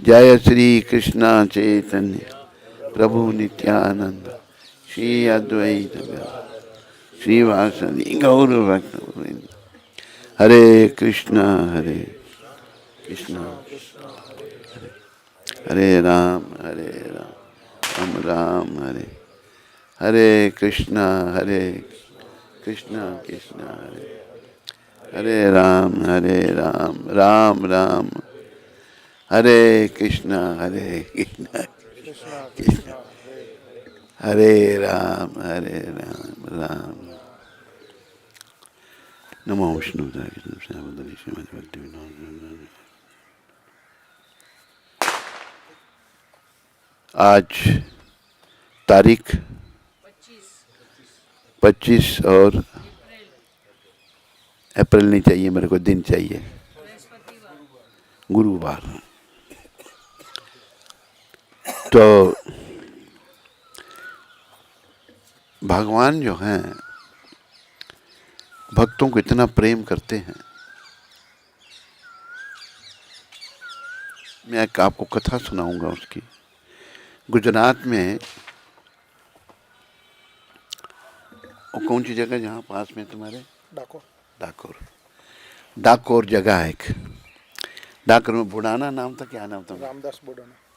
जय श्री कृष्ण चैतन्य प्रभु नित्यानंद श्री अद्वैत श्रीवासदि गौर भक्त। हरे कृष्ण कृष्ण हरे राम राम राम हरे हरे कृष्ण कृष्ण हरे हरे राम राम राम हरे कृष्ण कृष्ण हरे राम राम। नमो विष्णुदेवाय कृष्ण श्रीमद् भक्ति विनोद। आज तारीख 25 और अप्रैल नहीं चाहिए मेरे को, दिन चाहिए, गुरुवार। तो भगवान जो हैं भक्तों को इतना प्रेम करते हैं। मैं एक आपको कथा सुनाऊंगा उसकी। गुजरात में वो कौन सी जगह जहाँ पास में तुम्हारे? डाकोर डाकोर जगह है एक। डाकोर में बुढ़ाना नाम था, क्या नाम था?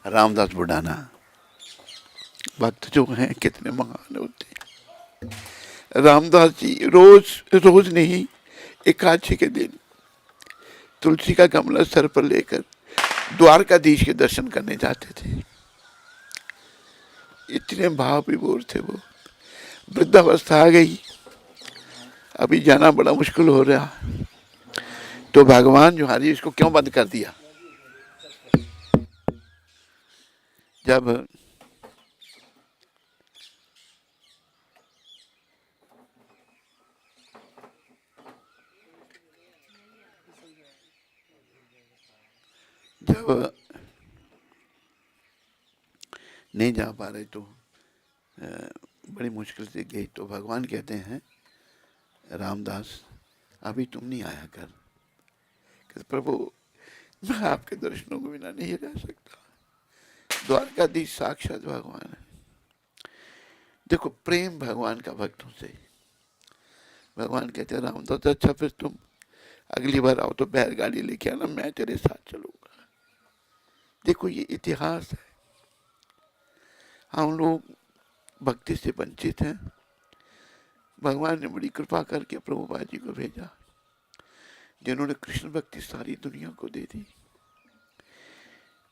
रामदास बुढ़ाना। भक्त जो हैं कितने महान होते हैं। रामदास जी रोज नहीं, एकादशी के दिन तुलसी का गमला सर पर लेकर द्वारकाधीश के दर्शन करने जाते थे। इतने भाव विभोर थे वो। वृद्धावस्था आ गई, अभी जाना बड़ा मुश्किल हो रहा। तो भगवान जो हरी इसको क्यों बंद कर दिया? जब जब नहीं जा पा रहे तो बड़ी मुश्किल से गई, तो भगवान कहते हैं रामदास अभी तुम नहीं आया कर। कहते प्रभु मैं आपके दर्शनों के बिना नहीं रह सकता। द्वारकाधीश साक्षात भगवान है। देखो प्रेम भगवान का भक्तों से। भगवान कहते हैं रामदास अच्छा फिर तुम अगली बार आओ तो बैलगाड़ी लेके आना, मैं तेरे साथ चलूंगा। देखो ये इतिहास है। हम लोग भक्ति से वंचित हैं। भगवान ने बड़ी कृपा करके प्रभुपाद जी को भेजा, जिन्होंने कृष्ण भक्ति सारी दुनिया को दे दी।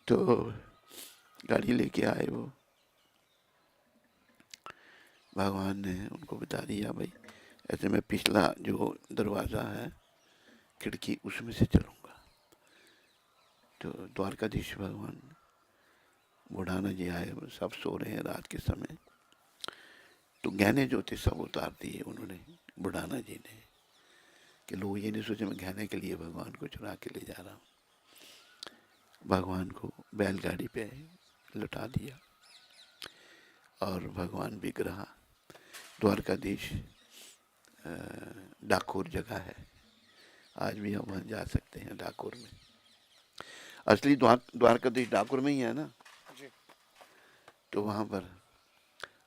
तो गाड़ी लेके आए वो। भगवान ने उनको बता दिया भाई ऐसे मैं पिछला जो दरवाज़ा है खिड़की उसमें से चलूँगा। तो द्वारकाधीश भगवान बुढ़ाना जी आए, सब सो रहे हैं रात के समय। तो गहने जो थे सब उतार दिए उन्होंने, बुढ़ाना जी ने, कि लोग ये नहीं सोचे मैं गहने के लिए भगवान को चुरा के ले जा रहा हूँ। भगवान को बैलगाड़ी पे लौटा दिया और भगवान विग्रह द्वारकाधीश डाकोर जगह है, आज भी हम वहाँ जा सकते हैं डाकोर में। असली द्वारकाधीश डाकोर में ही है ना जी। तो वहाँ पर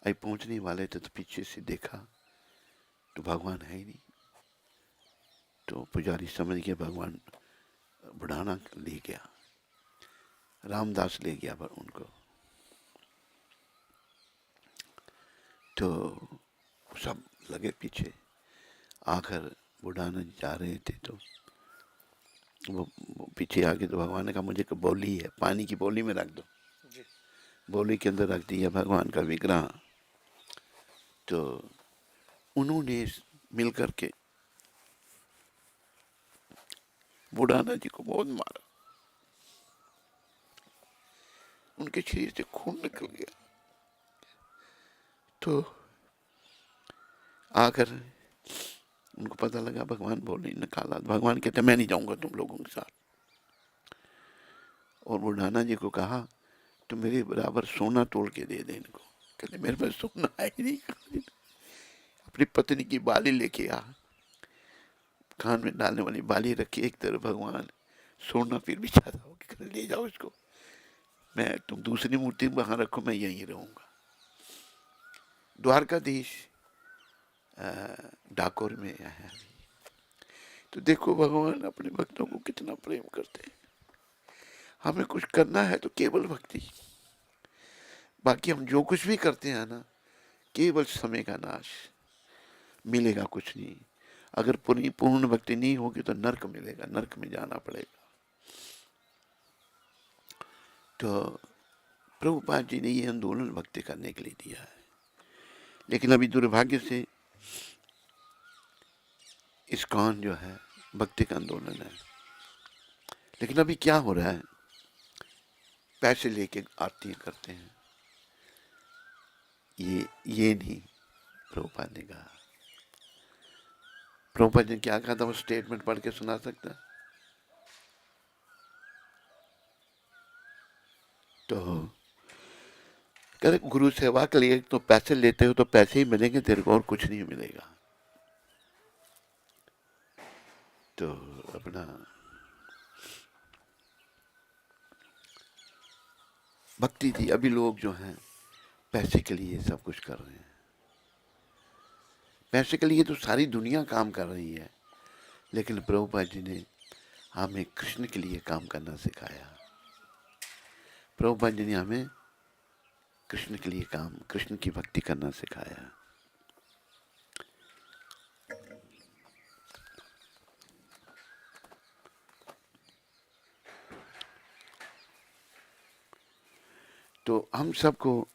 आई पहुँचने वाले थे तो पीछे से देखा तो भगवान है ही नहीं। तो पुजारी समझ गया भगवान बुढ़ाना ले गया, रामदास ले गया पर उनको। तो सब लगे पीछे। आखिर बुढ़ाना जा रहे थे तो वो पीछे आके तो भगवान ने कहा मुझे एक बोली है, पानी की बोली में रख दो जी। बोली के अंदर रख दिया भगवान का विग्रह। तो उन्होंने मिल करके बुढ़ाना जी को बहुत मारा, उनके शरीर से खून निकल गया। तो आकर उनको पता लगा भगवान बोली निकाला। भगवान कहते मैं नहीं जाऊंगा तुम लोगों के साथ। और बुढ़ाना जी को कहा तुम मेरे बराबर सोना तोड़ के दे दे इनको। कहते मेरे पास सोना है ही नहीं। अपनी पत्नी की बाली लेके आ, कान में डालने वाली बाली रखी, एक तरफ भगवान, सोना फिर भी चाहता हो कि ले जाओ इसको। मैं तुम दूसरी मूर्ति वहां रखो, मैं यहीं रहूंगा। द्वारकाधीश डाकोर में है अभी। तो देखो भगवान अपने भक्तों को कितना प्रेम करते हैं। हमें कुछ करना है तो केवल भक्ति, बाकी हम जो कुछ भी करते हैं ना, केवल समय का नाश, मिलेगा कुछ नहीं। अगर पूरी पूर्ण भक्ति नहीं होगी तो नरक मिलेगा, नरक में जाना पड़ेगा। तो प्रभुपाद जी ने ये आंदोलन भक्ति करने के लिए दिया है, लेकिन अभी दुर्भाग्य से इस्कॉन जो है भक्ति का आंदोलन है। लेकिन अभी क्या हो रहा है, पैसे लेके आरती करते हैं। ये नहीं प्रभुपाद ने कहा। प्रभुपाद ने क्या कहा था, वो स्टेटमेंट पढ़ के सुना सकता? तो कहते गुरु सेवा के लिए तो पैसे लेते हो तो पैसे ही मिलेंगे तेरे को, और कुछ नहीं मिलेगा। तो अपना भक्ति थी। अभी लोग जो हैं पैसे के लिए सब कुछ कर रहे हैं। पैसे के लिए तो सारी दुनिया काम कर रही है, लेकिन प्रभुपाद जी ने हमें कृष्ण के लिए काम करना सिखाया। प्रभुपाद जी ने हमें कृष्ण के लिए काम, कृष्ण की भक्ति करना सिखाया। तो हम सबको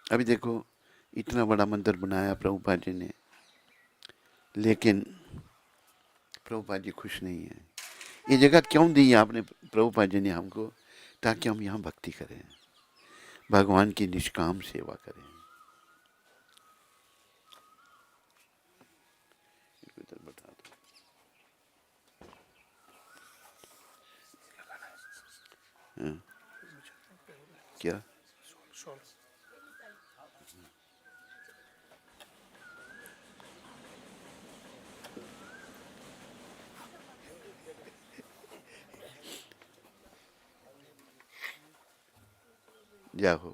अभी देखो, इतना बड़ा मंदिर बनाया प्रभुपाद जी ने, लेकिन प्रभुपाद जी खुश नहीं है। ये जगह क्यों दी है आपने, प्रभुपाद जी ने हमको? ताकि हम यहाँ भक्ति करें, भगवान की निष्काम सेवा करें। इधर बता दो हाँ। क्या जाओ,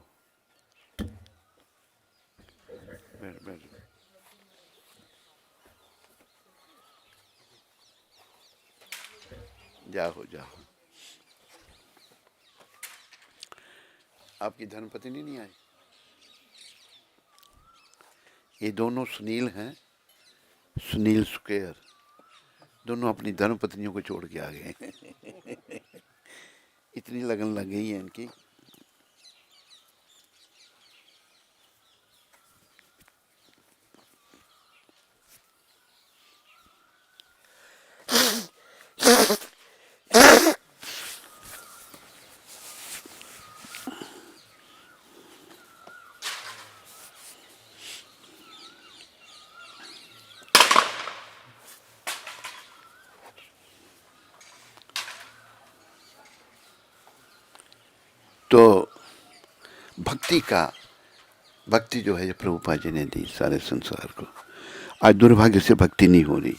बैठ बैठ जाओ जाओ। आपकी धर्मपत्नी नहीं आई? ये दोनों सुनील हैं, सुनील सुकेर, दोनों अपनी धर्मपत्नियों को छोड़ के आ गए। इतनी लगन लग गई है इनकी। तो भक्ति जो है ये प्रभुपाद जी ने दी सारे संसार को। आज दुर्भाग्य से भक्ति नहीं हो रही।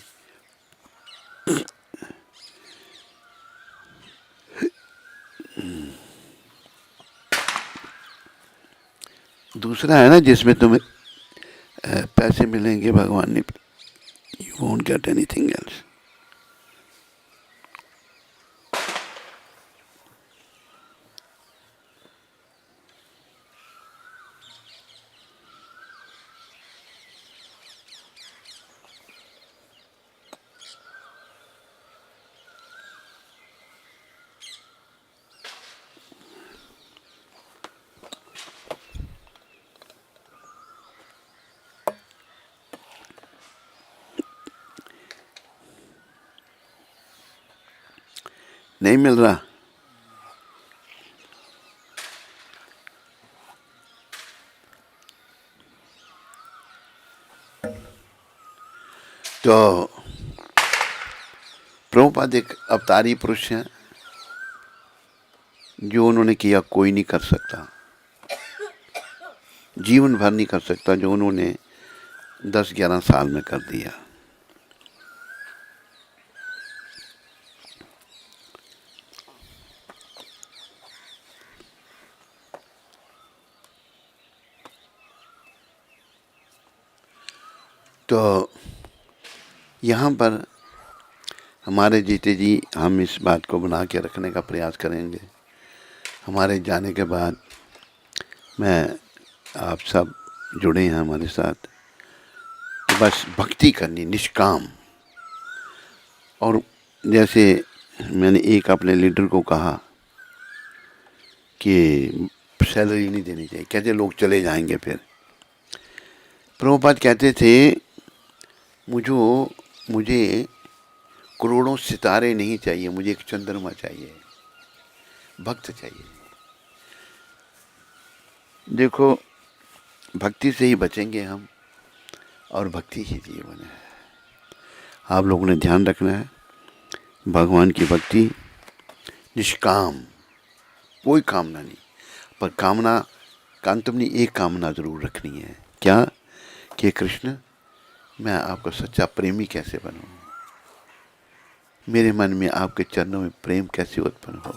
दूसरा है ना, जिसमें तुम्हें पैसे मिलेंगे, भगवान ने, you won't get anything else. नहीं मिल रहा। तो प्रभुपाद एक अवतारी पुरुष हैं, जो उन्होंने किया कोई नहीं कर सकता, जीवन भर नहीं कर सकता, जो उन्होंने 10-11 साल में कर दिया। तो यहाँ पर हमारे जीते जी हम इस बात को बना के रखने का प्रयास करेंगे। हमारे जाने के बाद मैं आप सब जुड़े हैं हमारे साथ, तो बस भक्ति करनी निष्काम। और जैसे मैंने एक अपने लीडर को कहा कि सैलरी नहीं देनी चाहिए, कहते लोग चले जाएंगे। फिर प्रभुपाद कहते थे मुझे करोड़ों सितारे नहीं चाहिए, मुझे एक चंद्रमा चाहिए, भक्त चाहिए। देखो भक्ति से ही बचेंगे हम, और भक्ति ही जीवन है। आप लोगों ने ध्यान रखना है, भगवान की भक्ति निष्काम, कोई कामना नहीं, पर कामना का अंत में एक कामना जरूर रखनी है। क्या? कि कृष्ण मैं आपका सच्चा प्रेमी कैसे बनूं, मेरे मन में आपके चरणों में प्रेम कैसे उत्पन्न हो,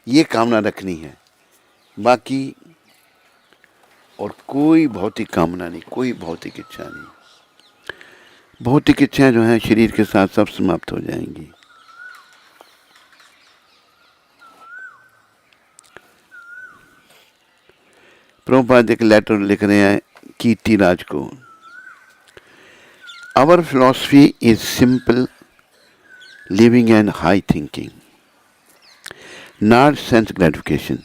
ये कामना रखनी है। बाकी और कोई भौतिक कामना नहीं, कोई भौतिक इच्छा नहीं। भौतिक इच्छाएं जो हैं शरीर के साथ सब समाप्त हो जाएंगी। प्रभुपाद एक लेटर लिख रहे हैं कीर्ति राज को। Our philosophy is simple living and high thinking, not sense gratification.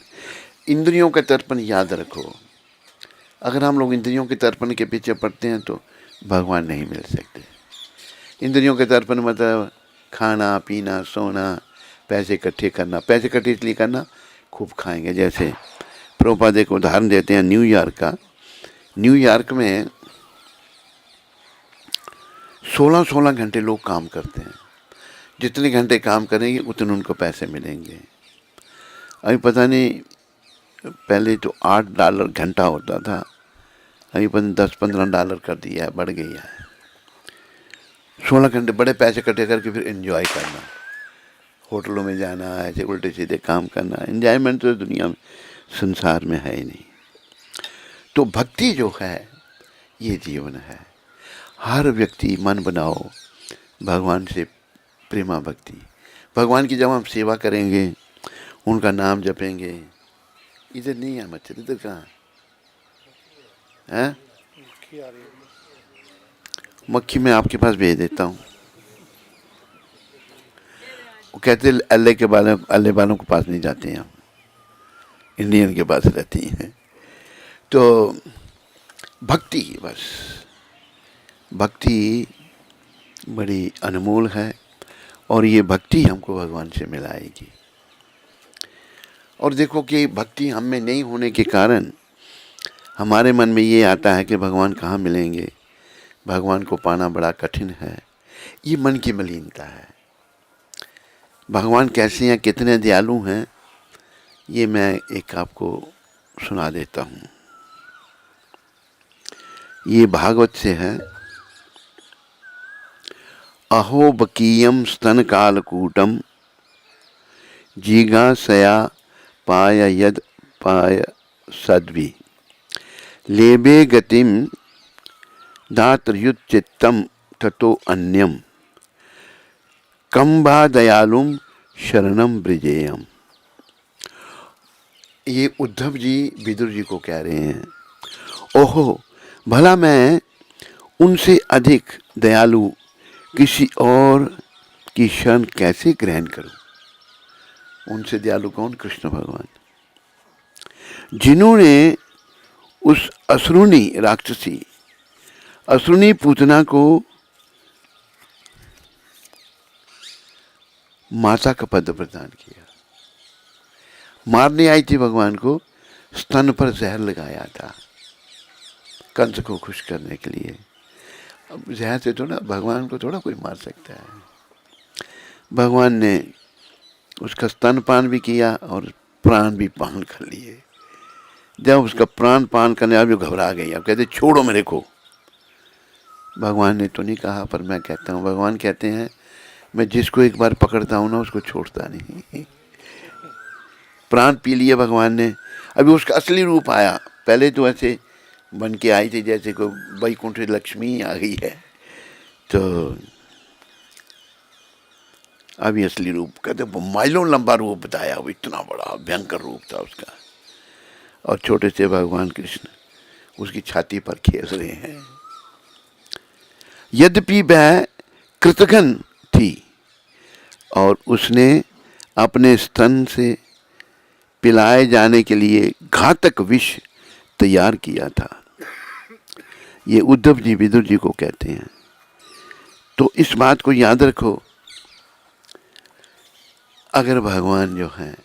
इंद्रियों का तर्पण याद रखो, अगर हम लोग इंद्रियों के तर्पण के पीछे पड़ते हैं तो भगवान नहीं मिल सकते। इंद्रियों के तर्पण मतलब खाना पीना सोना, पैसे इकट्ठे करना। पैसे इकट्ठे इसलिए करना खूब खाएंगे। जैसे प्रभुपाद एक उदाहरण देते हैं न्यूयॉर्क का। न्यूयॉर्क में 16-16 घंटे लोग काम करते हैं। जितने घंटे काम करेंगे उतने उनको पैसे मिलेंगे। अभी पता नहीं, पहले तो $8 घंटा होता था, अभी $10-15 कर दिया है, बढ़ गई है। 16 घंटे बड़े पैसे इकट्ठे करके फिर एंजॉय करना, होटलों में जाना, ऐसे उल्टे सीधे काम करना। एंजॉयमेंट तो दुनिया में संसार में है ही नहीं। तो भक्ति जो है ये जीवन है। हर व्यक्ति मन बनाओ भगवान से प्रेमा भक्ति। भगवान की जब हम सेवा करेंगे, उनका नाम जपेंगे। इधर नहीं है मच्छर, इधर कहाँ है? मक्खी मैं आपके पास भेज देता हूँ। वो कहते अल्लाह वालों के पास नहीं जाते हैं, हम इंडियन के पास रहती हैं। तो भक्ति, बस भक्ति बड़ी अनमोल है, और ये भक्ति हमको भगवान से मिलाएगी। और देखो कि भक्ति हम में नहीं होने के कारण हमारे मन में ये आता है कि भगवान कहाँ मिलेंगे, भगवान को पाना बड़ा कठिन है। ये मन की मलिनता है। भगवान कैसे हैं, कितने दयालु हैं, ये मैं एक आपको सुना देता हूँ। ये भागवत से है। अहो बकीयम स्तन कालकूटम जिगासया पाय यद पाय सद्वि लेबे गतिम दातृयुच्चित्तम ततो अन्यम कंबा दयालुम शरणम ब्रिजेयम। ये उद्धव जी विदुर जी को कह रहे हैं, ओहो भला मैं उनसे अधिक दयालु किसी और की शरण कैसे ग्रहण करूं। उनसे दयालु कौन? कृष्ण भगवान, जिन्होंने उस असुरुणी राक्षसी असुरुणी पूतना को माता का पद प्रदान किया। मारने आई थी भगवान को, स्तन पर जहर लगाया था कंस को खुश करने के लिए। अब जहर से थोड़ा भगवान को थोड़ा कोई मार सकता है। भगवान ने उसका स्तनपान भी किया और प्राण भी पान कर लिए। जब उसका प्राण पान करने अब जो घबरा गई, अब कहते छोड़ो मेरे को। भगवान ने तो नहीं कहा, पर मैं कहता हूँ, भगवान कहते हैं मैं जिसको एक बार पकड़ता हूँ ना उसको छोड़ता नहीं। प्राण पी लिए भगवान ने। अभी उसका असली रूप आया। पहले तो ऐसे बन के आई थी जैसे कोई वैकुंठ लक्ष्मी आ गई है। तो अभी असली रूप कहते माइलों लंबा रूप बताया, वो इतना बड़ा भयंकर रूप था उसका। और छोटे से भगवान कृष्ण उसकी छाती पर खेल रहे हैं। यद्यपि वह कृतघ्न थी और उसने अपने स्तन से पिलाए जाने के लिए घातक विष तैयार किया था। ये उद्धव जी विदुर जी को कहते हैं। तो इस बात को याद रखो, अगर भगवान जो है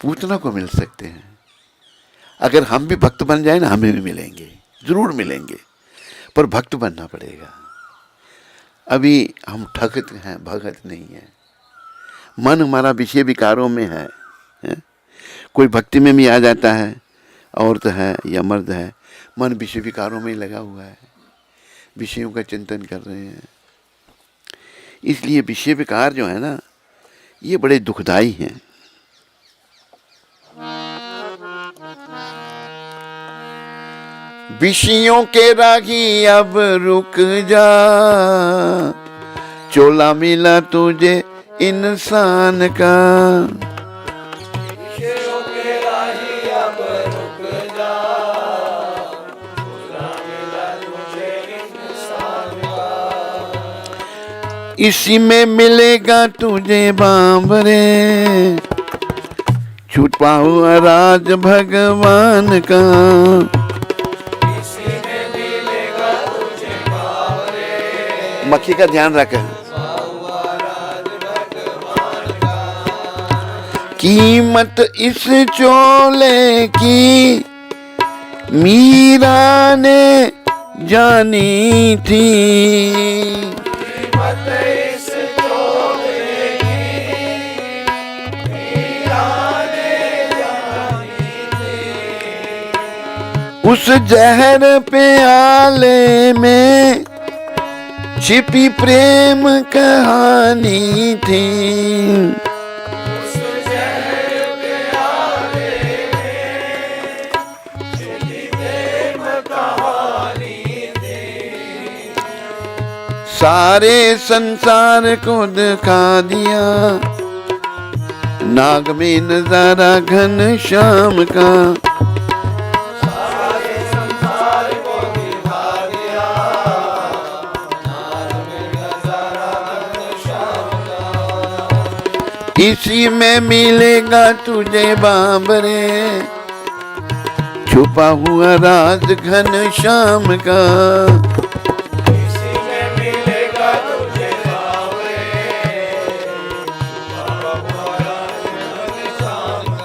पूतना को मिल सकते हैं, अगर हम भी भक्त बन जाए ना, हमें भी मिलेंगे, जरूर मिलेंगे, पर भक्त बनना पड़ेगा। अभी हम ठगत हैं, भगत नहीं है। मन हमारा विषय विकारों में है? कोई भक्ति में भी आ जाता है, औरत है या मर्द है, मन विषय विकारों में ही लगा हुआ है, विषयों का चिंतन कर रहे हैं। इसलिए विषय विकार जो है ना, ये बड़े दुखदाई हैं। विषयों के रागी अब रुक जा, चोला मिला तुझे इंसान का। विषयों के रागी अब रुक जा, चोला मिला तुझे इंसान का। इसी में मिलेगा तुझे बांबरे, छुपा हुआ राज भगवान का। मक्खी का ध्यान रख। कीमत इस चोले की मीरा ने जानी थी, कीमत इस चोले की मीरा ने जानी थी। उस जहर प्याले में छिपी प्रेम कहानी थी, उस जहर प्याले में छिपी प्रेम कहानी थी। सारे संसार को दिखा दिया नाग में नजारा घनश्याम का। इसी में मिलेगा तुझे बांबरे, छुपा हुआ राज घनश्याम का। इसी में मिलेगा तुझे बांबरे, छुपा हुआ राज घनश्याम का।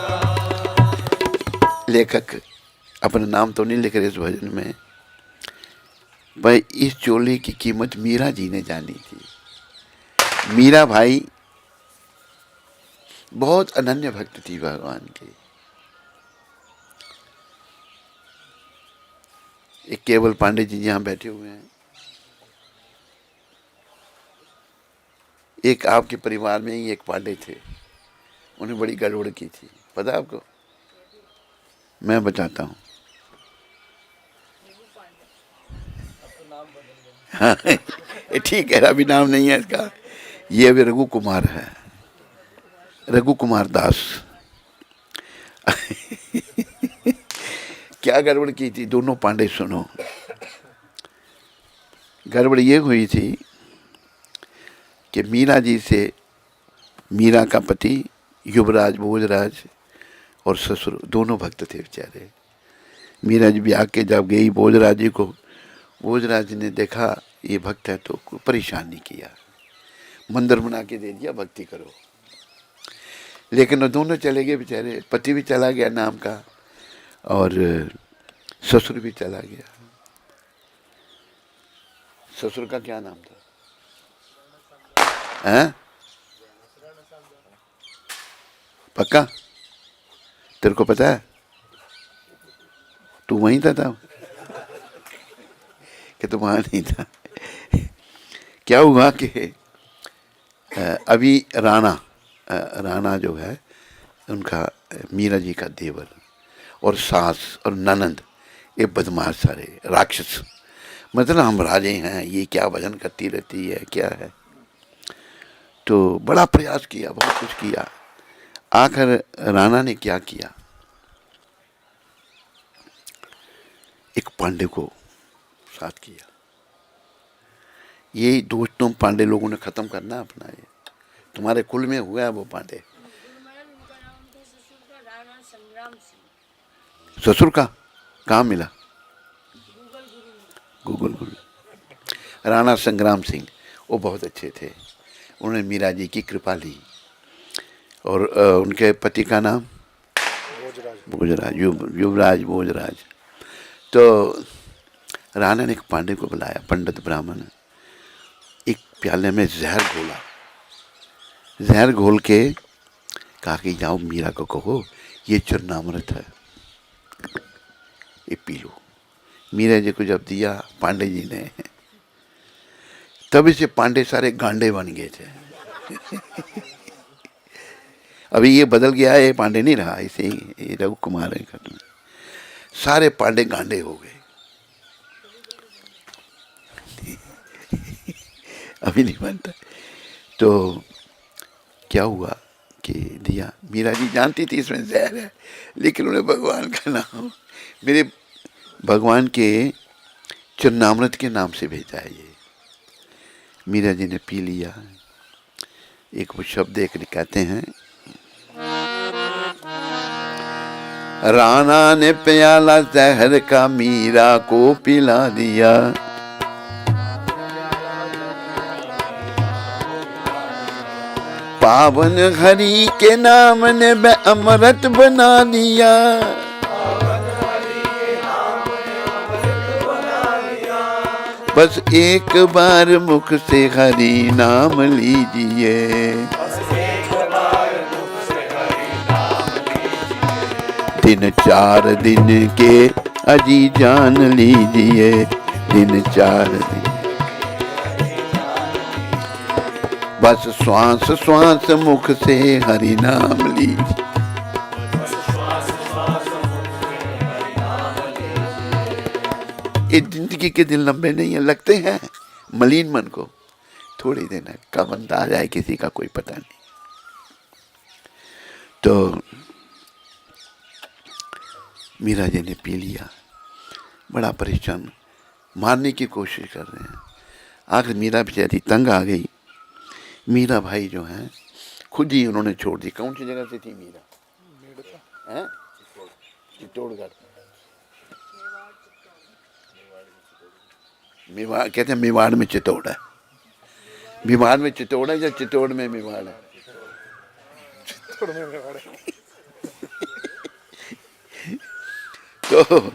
लेखक अपना नाम तो नहीं लिख रहे इस भजन में, भाई इस चोले की कीमत मीरा जी ने जानी थी। मीरा भाई बहुत अनन्य भक्त थी भगवान की। एक केवल पांडे जी यहाँ बैठे हुए हैं। एक आपके परिवार में ही एक पांडे थे, उन्हें बड़ी गड़बड़ की थी, पता है आपको? मैं बताता हूँ। हाँ ठीक है, अभी नाम नहीं है इसका। ये अभी रघु कुमार है, रघु कुमार दास। क्या गड़बड़ की थी? दोनों पांडे सुनो। गड़बड़ ये हुई थी कि मीरा जी से, मीरा का पति युवराज भोजराज और ससुर दोनों भक्त थे बेचारे। मीरा जी भी आके जब गई भोजराज जी को, भोजराज जी ने देखा ये भक्त है तो परेशान नहीं किया, मंदिर बना के दे दिया, भक्ति करो। लेकिन वो दोनों चले गए बेचारे, पति भी चला गया नाम का और ससुर भी चला गया। ससुर का क्या नाम था? हैं? पक्का? तेरे को पता है? तू वहीं था कि तू वहां नहीं था? क्या हुआ कि अभी राणा जो है उनका मीरा जी का देवर और सास और ननंद ये बदमाश सारे राक्षस, मतलब हम राजे हैं, ये क्या भजन करती रहती है क्या है। तो बड़ा प्रयास किया, बहुत कुछ किया। आखिर राणा ने क्या किया, एक पांडे को साथ किया। ये दोस्तों पांडे लोगों ने खत्म करना अपना, ये तुम्हारे कुल में हुआ है वो पांडे। ससुर का कहाँ मिला, गूगल गुरु राणा संग्राम सिंह, वो बहुत अच्छे थे। उन्होंने मीरा जी की कृपा ली और उनके पति का नाम भोजराज, युवराज भोजराज। तो राणा ने एक पांडे को बुलाया, पंडित ब्राह्मण, एक प्याले में जहर घोला, जहर घोल के कहा कि जाओ मीरा को कहो ये चूर्णामृत है, ये पी लो। मीरा जी को जब दिया पांडे जी ने, तभी से पांडे सारे गांडे बन गए थे। अभी ये बदल गया है, ये पांडे नहीं रहा, इसे ये रघु कुमार है, सारे पांडे गांडे हो गए। अभी नहीं बनता। तो क्या हुआ कि दिया, मीरा जी जानती थी इसमें जहर है, लेकिन उन्हें भगवान का नाम, मेरे भगवान के चूर्णामृत के नाम से भेजा है ये। मीरा जी ने पी लिया। एक वो शब्द एक कहते हैं, राणा ने प्याला जहर का मीरा को पिला दिया, पावन हरि के नाम ने अमृत बना दिया। बस एक बार मुख से हरि नाम लीजिए, दिन 4 दिन के अजी जान लीजिए, दिन 4 दिन। बस श्वास श्वास मुख से हरि नाम लीजिए। ये जिंदगी के दिन लंबे नहीं है, लगते हैं मलिन मन को, थोड़ी दिन है, कब अंत आ जाए किसी का कोई पता नहीं। तो मीरा जी ने पी लिया, बड़ा परेशान, मारने की कोशिश कर रहे हैं। आखिर मीरा बेचारी तंग आ गई। मीरा भाई जो हैं खुद ही उन्होंने छोड़ दी। कौन सी जगह से थी मीरा? हैं? चित्तौड़गढ़, मेवाड़, कहते हैं मेवाड़ में चित्तौड़ है। मेवाड़ में चित्तौड़ है या चित्तौड़ में मेवाड़ है? चित्तौड़ में मेवाड़ है। तो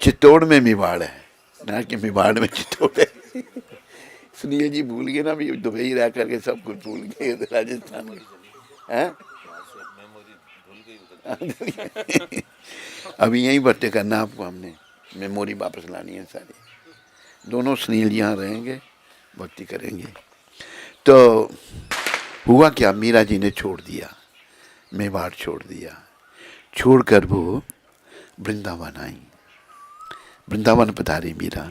चित्तौड़ में मेवाड़ है ना कि मेवाड़ में चित्तौड़ है। सुनिए जी, भूल गए ना, भी दुबई रह करके सब कुछ भूल गए राजस्थान में, हैं? अभी यही बातें करना आपको, हमने मेमोरी वापस लानी है सारी। दोनों सुनील यहाँ रहेंगे, भक्ति करेंगे। तो हुआ क्या, मीरा जी ने छोड़ दिया, मेवाड़ छोड़ दिया। छोड़कर वो वृंदावन आई, वृंदावन पधारी मीरा।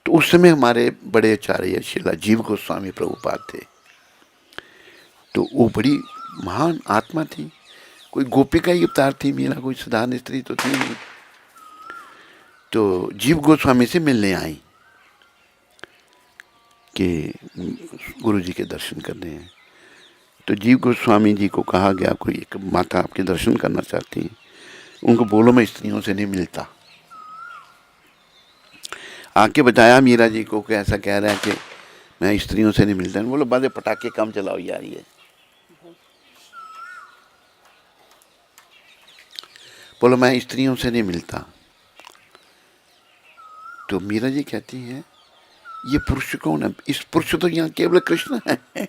तो उस समय हमारे बड़े आचार्य शिला जीव गोस्वामी प्रभुपाद थे। तो वो बड़ी महान आत्मा थी, कोई गोपिका ही अवतार थी मीरा, कोई साधारण स्त्री तो थी नहीं। तो जीव गोस्वामी से मिलने आई कि गुरु जी के दर्शन करने हैं। तो जीव गोस्वामी जी को कहा गया, कोई एक माता आपके दर्शन करना चाहती है, उनको बोलो मैं स्त्रियों से नहीं मिलता। आके बताया मीरा जी को कि ऐसा कह रहा है कि मैं स्त्रियों से नहीं मिलता। बोलो बादे पटाखे कम चलाओ यार, ये बोलो मैं स्त्रियों से नहीं मिलता। तो मीरा जी कहती हैं ये पुरुष कौन है? इस पुरुष तो यहाँ केवल कृष्ण है,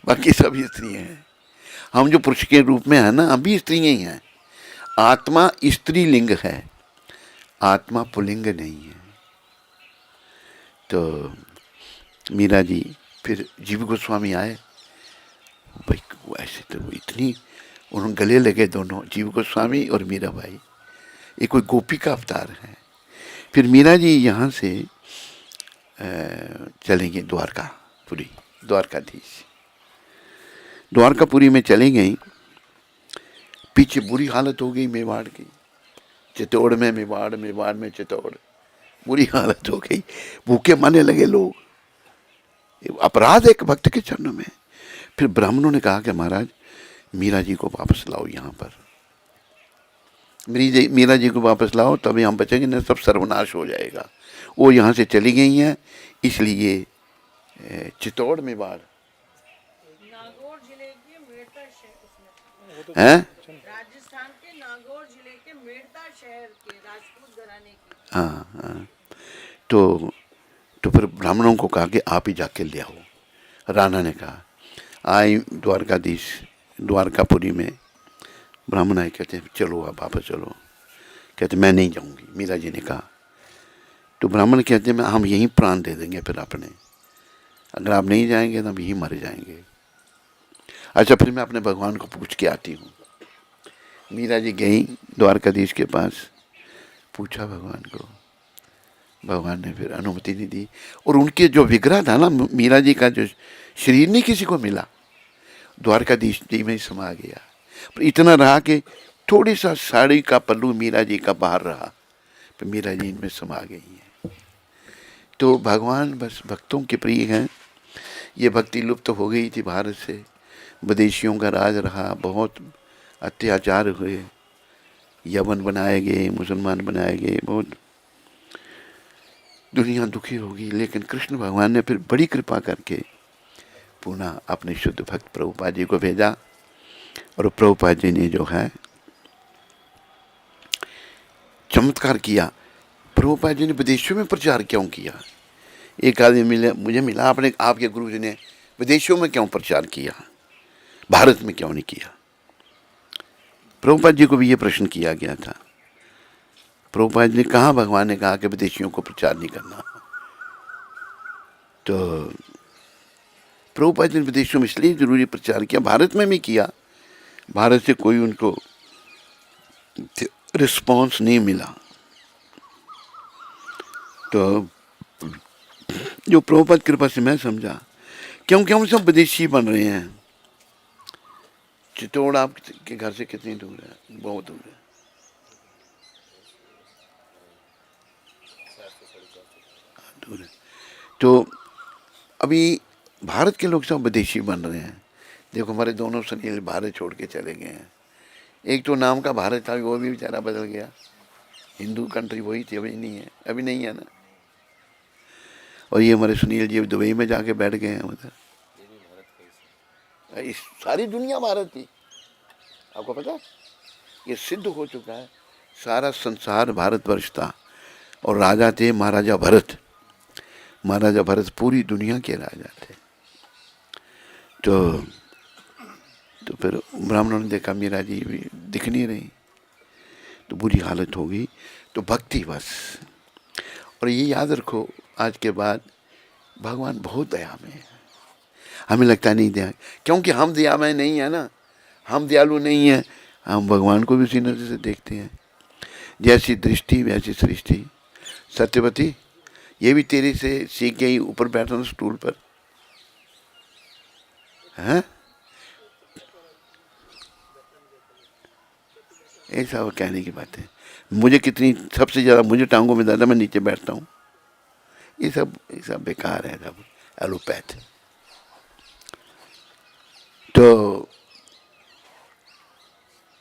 बाकी सभी स्त्रियां हैं। हम जो पुरुष के रूप में है ना, हम भी स्त्रियां ही हैं। आत्मा स्त्रीलिंग है, आत्मा पुल्लिंग नहीं है। तो मीरा जी फिर जीव गोस्वामी आए, भाई ऐसे तो वो इतनी, उन्होंने गले लगे दोनों, जीव गोस्वामी और मीरा भाई, ये कोई गोपी का अवतार है। फिर मीरा जी यहाँ से चलेंगे द्वारकापुरी, द्वारकाधीश, द्वारकापुरी में चली गई। पीछे बुरी हालत हो गई मेवाड़ की, चित्तौड़ में मेवाड़, मेवाड़ में चित्तौड़, बुरी हालत हो गई, भूखे मरने लगे लोग, अपराध एक भक्त के चरणों में। फिर ब्राह्मणों ने कहा कि महाराज मीरा जी को वापस लाओ यहाँ पर, मीरा जी को वापस लाओ तभी हम बचेंगे, नहीं सब सर्वनाश हो जाएगा। वो यहाँ से चली गई हैं, इसलिए चित्तौड़ मेवाड़ नागौर जिले के मेड़ता शहर हैं, राजस्थान के नागौर जिले के मेड़ता शहर के राजपूत घराने की। हाँ हाँ। तो फिर ब्राह्मणों को कहा कि आप ही जाके ले आओ। राणा ने कहा, आई द्वारकाधीश द्वारकापुरी में, ब्राह्मण आए, कहते हैं चलो आप वापस चलो, कहते मैं नहीं जाऊंगी, मीरा जी ने कहा। तो ब्राह्मण कहते हैं हम यहीं प्राण दे देंगे फिर अपने, अगर आप नहीं जाएंगे तो हम यहीं मर जाएंगे। अच्छा फिर मैं अपने भगवान को पूछ के आती हूँ। मीरा जी गई द्वारकाधीश के पास, पूछा भगवान को, भगवान ने फिर अनुमति नहीं दी। और उनके जो विग्रह था ना, मीरा जी का जो शरीर नहीं किसी को मिला, द्वारकाधीश जी में समा गया। पर इतना रहा कि थोड़ी सा साड़ी का पल्लू मीरा जी का बाहर रहा, पर मीरा जी इनमें समा गई हैं। तो भगवान बस भक्तों के प्रिय हैं। ये भक्ति लुप्त हो गई थी भारत से, विदेशियों का राज रहा, बहुत अत्याचार हुए, यवन बनाए गए, मुसलमान बनाए गए, बहुत दुनिया दुखी होगी। लेकिन कृष्ण भगवान ने फिर बड़ी कृपा करके पुनः अपने शुद्ध भक्त प्रभुपाद जी को भेजा, और प्रभुपाद जी ने जो है चमत्कार किया। प्रभुपाद जी ने विदेशों में प्रचार क्यों किया? एक आदमी मुझे मिला, आपने आपके गुरु जी ने विदेशों में क्यों प्रचार किया, भारत में क्यों नहीं किया? प्रभुपाद जी को भी ये प्रश्न किया गया था। प्रभुपाद जी ने कहा, भगवान ने कहा कि विदेशियों को प्रचार नहीं करना। तो प्रभुपाद जी ने विदेशों में इसलिए जरूरी प्रचार किया, भारत में भी किया, भारत से कोई उनको रिस्पॉन्स नहीं मिला। तो जो प्रभुपाद कृपा से मैं समझा, क्योंकि हम सब विदेशी बन रहे हैं। चित्तौड़ आपके घर से कितनी दूर है? बहुत दूर है। दूर है। तो अभी भारत के लोग सब विदेशी बन रहे हैं। देखो हमारे दोनों सुनील भारत छोड़ के चले गए हैं। एक तो नाम का भारत था, वो भी बेचारा बदल गया, हिंदू कंट्री वही थी, अभी नहीं है, अभी नहीं है ना। और ये हमारे सुनील जी दुबई में जाके बैठ गए हैं उधर। इस सारी दुनिया भारत थी, आपको पता? ये सिद्ध हो चुका है, सारा संसार भारतवर्ष था। और राजा थे महाराजा भरत, महाराजा भरत पूरी दुनिया के राजा थे। तो फिर ब्राह्मणों ने देखा मीरा जी भी दिख नहीं रही, तो बुरी हालत हो गई। तो भक्ति बस। और ये याद रखो, आज के बाद भगवान बहुत दया में है। हमें लगता नहीं दया, क्योंकि हम दया में नहीं है ना, हम दयालु नहीं है, हम भगवान को भी उसी नजर से देखते हैं। जैसी दृष्टि वैसी सृष्टि। सत्यवती, ये भी तेरे से सीख गई, ऊपर बैठना स्टूल पर, है ऐसा वो कहने की बात है। मुझे कितनी, सबसे ज़्यादा मुझे टांगों में ज़्यादा, मैं नीचे बैठता हूँ। ये सब बेकार है, सब एलोपैथ। तो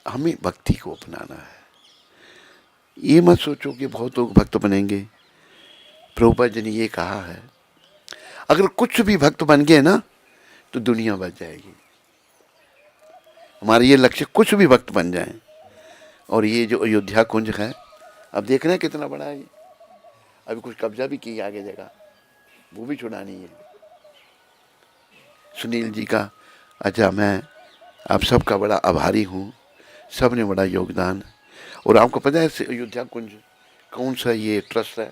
हमें भक्ति को अपनाना है। ये मत सोचो कि बहुत लोग भक्त बनेंगे। प्रभुपाद जी ने ये कहा है, अगर कुछ भी भक्त बन गए ना तो दुनिया बच जाएगी। हमारा ये लक्ष्य, कुछ भी भक्त बन जाए। और ये जो अयोध्या कुंज है, अब देख रहे हैं कितना बड़ा है। अभी कुछ कब्जा भी की आगे जगह, वो भी छुड़ानी है सुनील जी का। अच्छा, मैं आप सबका बड़ा आभारी हूँ, सब ने बड़ा योगदान। और आपको पता है अयोध्या कुंज कौन सा ये ट्रस्ट है,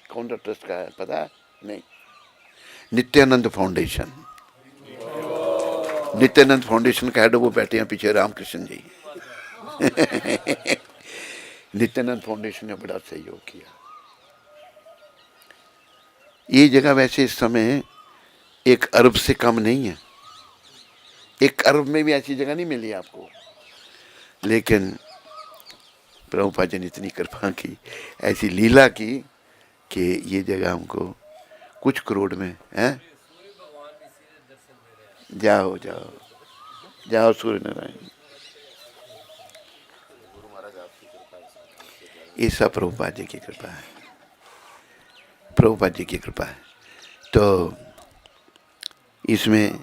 कौन सा ट्रस्ट का है पता है? नहीं, नित्यानंद फाउंडेशन। नित्यानंद फाउंडेशन का हेड वो बैठे हैं पीछे, रामकृष्ण जी। नित्यानंद फाउंडेशन ने बड़ा सहयोग किया। ये जगह वैसे इस समय 1 अरब से कम नहीं है, 1 अरब में भी ऐसी जगह नहीं मिली आपको, लेकिन प्रभुपाद जी ने इतनी कृपा की, ऐसी लीला की कि ये जगह हमको कुछ करोड़ में है। जाओ जाओ जाओ सूर्य नारायण, ये सब प्रभुपाद जी की कृपा है, प्रभुपाद जी की कृपा है। तो इसमें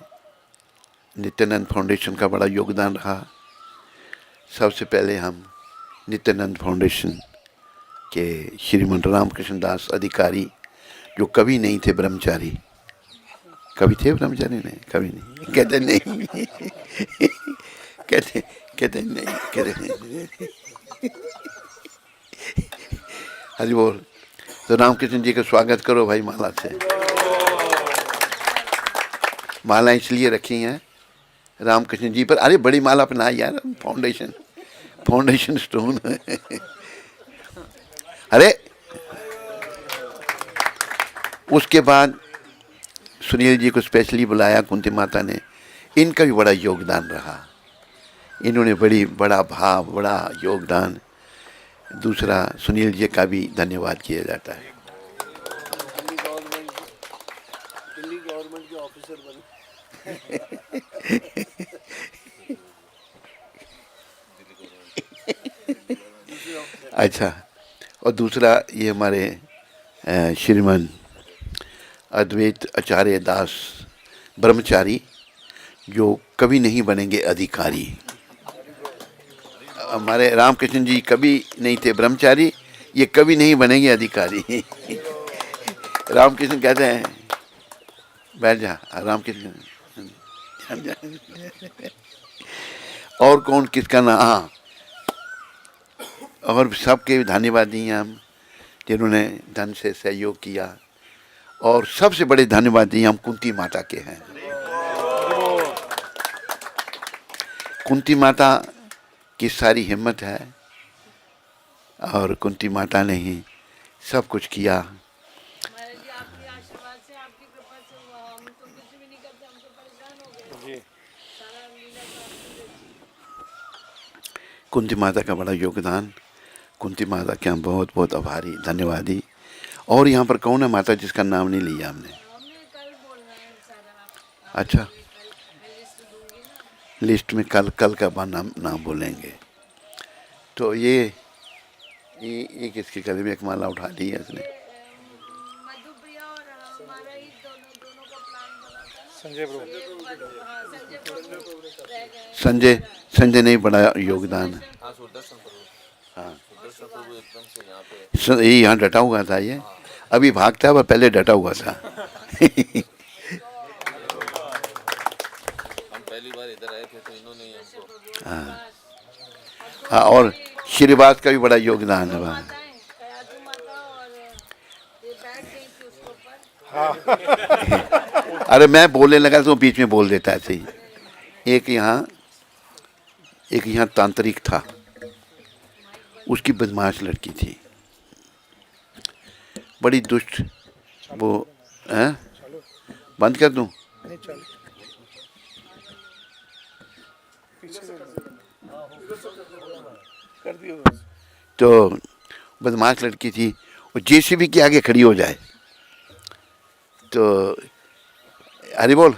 नित्यानंद फाउंडेशन का बड़ा योगदान रहा। सबसे पहले हम नित्यानंद फाउंडेशन के श्रीमान रामकृष्ण दास अधिकारी, जो कभी नहीं थे ब्रह्मचारी, कभी थे ब्रह्मचारी? नहीं, कभी नहीं, कहते नहीं। कहते नहीं, कहते नहीं। हरि बोल। तो रामकृष्ण जी का स्वागत करो भाई माला से। माला इसलिए रखी हैं रामकृष्ण जी पर। अरे बड़ी माला अपना यार, फाउंडेशन स्टोन। अरे उसके बाद सुनील जी को स्पेशली बुलाया कुंती माता ने, इनका भी बड़ा योगदान रहा, इन्होंने बड़ा भाव, बड़ा योगदान। दूसरा सुनील जी का भी धन्यवाद किया जाता है। दिल्ली गवर्नमेंट के ऑफिसर बने। अच्छा, और दूसरा ये हमारे श्रीमान अद्वैत आचार्य दास ब्रह्मचारी, जो कभी नहीं बनेंगे अधिकारी। हमारे रामकृष्ण जी कभी नहीं थे ब्रह्मचारी, ये कभी नहीं बनेंगे अधिकारी। रामकृष्ण कहते हैं बैठ जा, रामकृष्ण। और कौन किसका ना, हाँ, और सबके धन्यवाद दिए हम जिन्होंने धन से सहयोग किया। और सबसे बड़े धन्यवाद दिए हम कुंती माता के हैं। कुंती माता की सारी हिम्मत है, और कुंती माता ने ही सब कुछ किया। महाराज जी, आपके आशीर्वाद से, आपकी कृपा से हुआ। हम तो कुछ भी नहीं करते, हम तो परेशान हो गए। सारा लीला तो आपकी रची। कुंती माता का बड़ा योगदान, कुंती माता के हम बहुत बहुत आभारी, धन्यवादी। और यहाँ पर कौन है माता जिसका नाम नहीं लिया हमने? हमने कल बोलना है सारा। अच्छा, मैं लिस्ट दूंगी ना। लिस्ट में कल का नाम बोलेंगे। तो ये किसके गले में एक माला उठा ली है इसने? मधुप्रिया और हमारा ही दोनों का प्लान बना था ना। संजय प्रभु। हाँ, संजय प्रभु रह गए। संजय ने बड़ा योगदान है। हाँ, ये यहाँ डटा हुआ था, ये अभी भागता है, वह पहले डटा हुआ था। हम पहली बार इधर आए थे तो इन्होंने ही हमको। हाँ, और श्रीवास का भी बड़ा योगदान है वहाँ। कयातू माता और ये बैठ गई थी उसके ऊपर। अरे मैं बोलने लगा तो बीच में बोल देता ऐसे ही। एक यहाँ तांत्रिक था, उसकी बदमाश लड़की थी, बड़ी दुष्ट। वो है, बंद कर दूं? नहीं चल, पीछे से कर दियो बस। तो बदमाश लड़की थी, वो जेसीबी के आगे खड़ी हो जाए तो अरे बोल,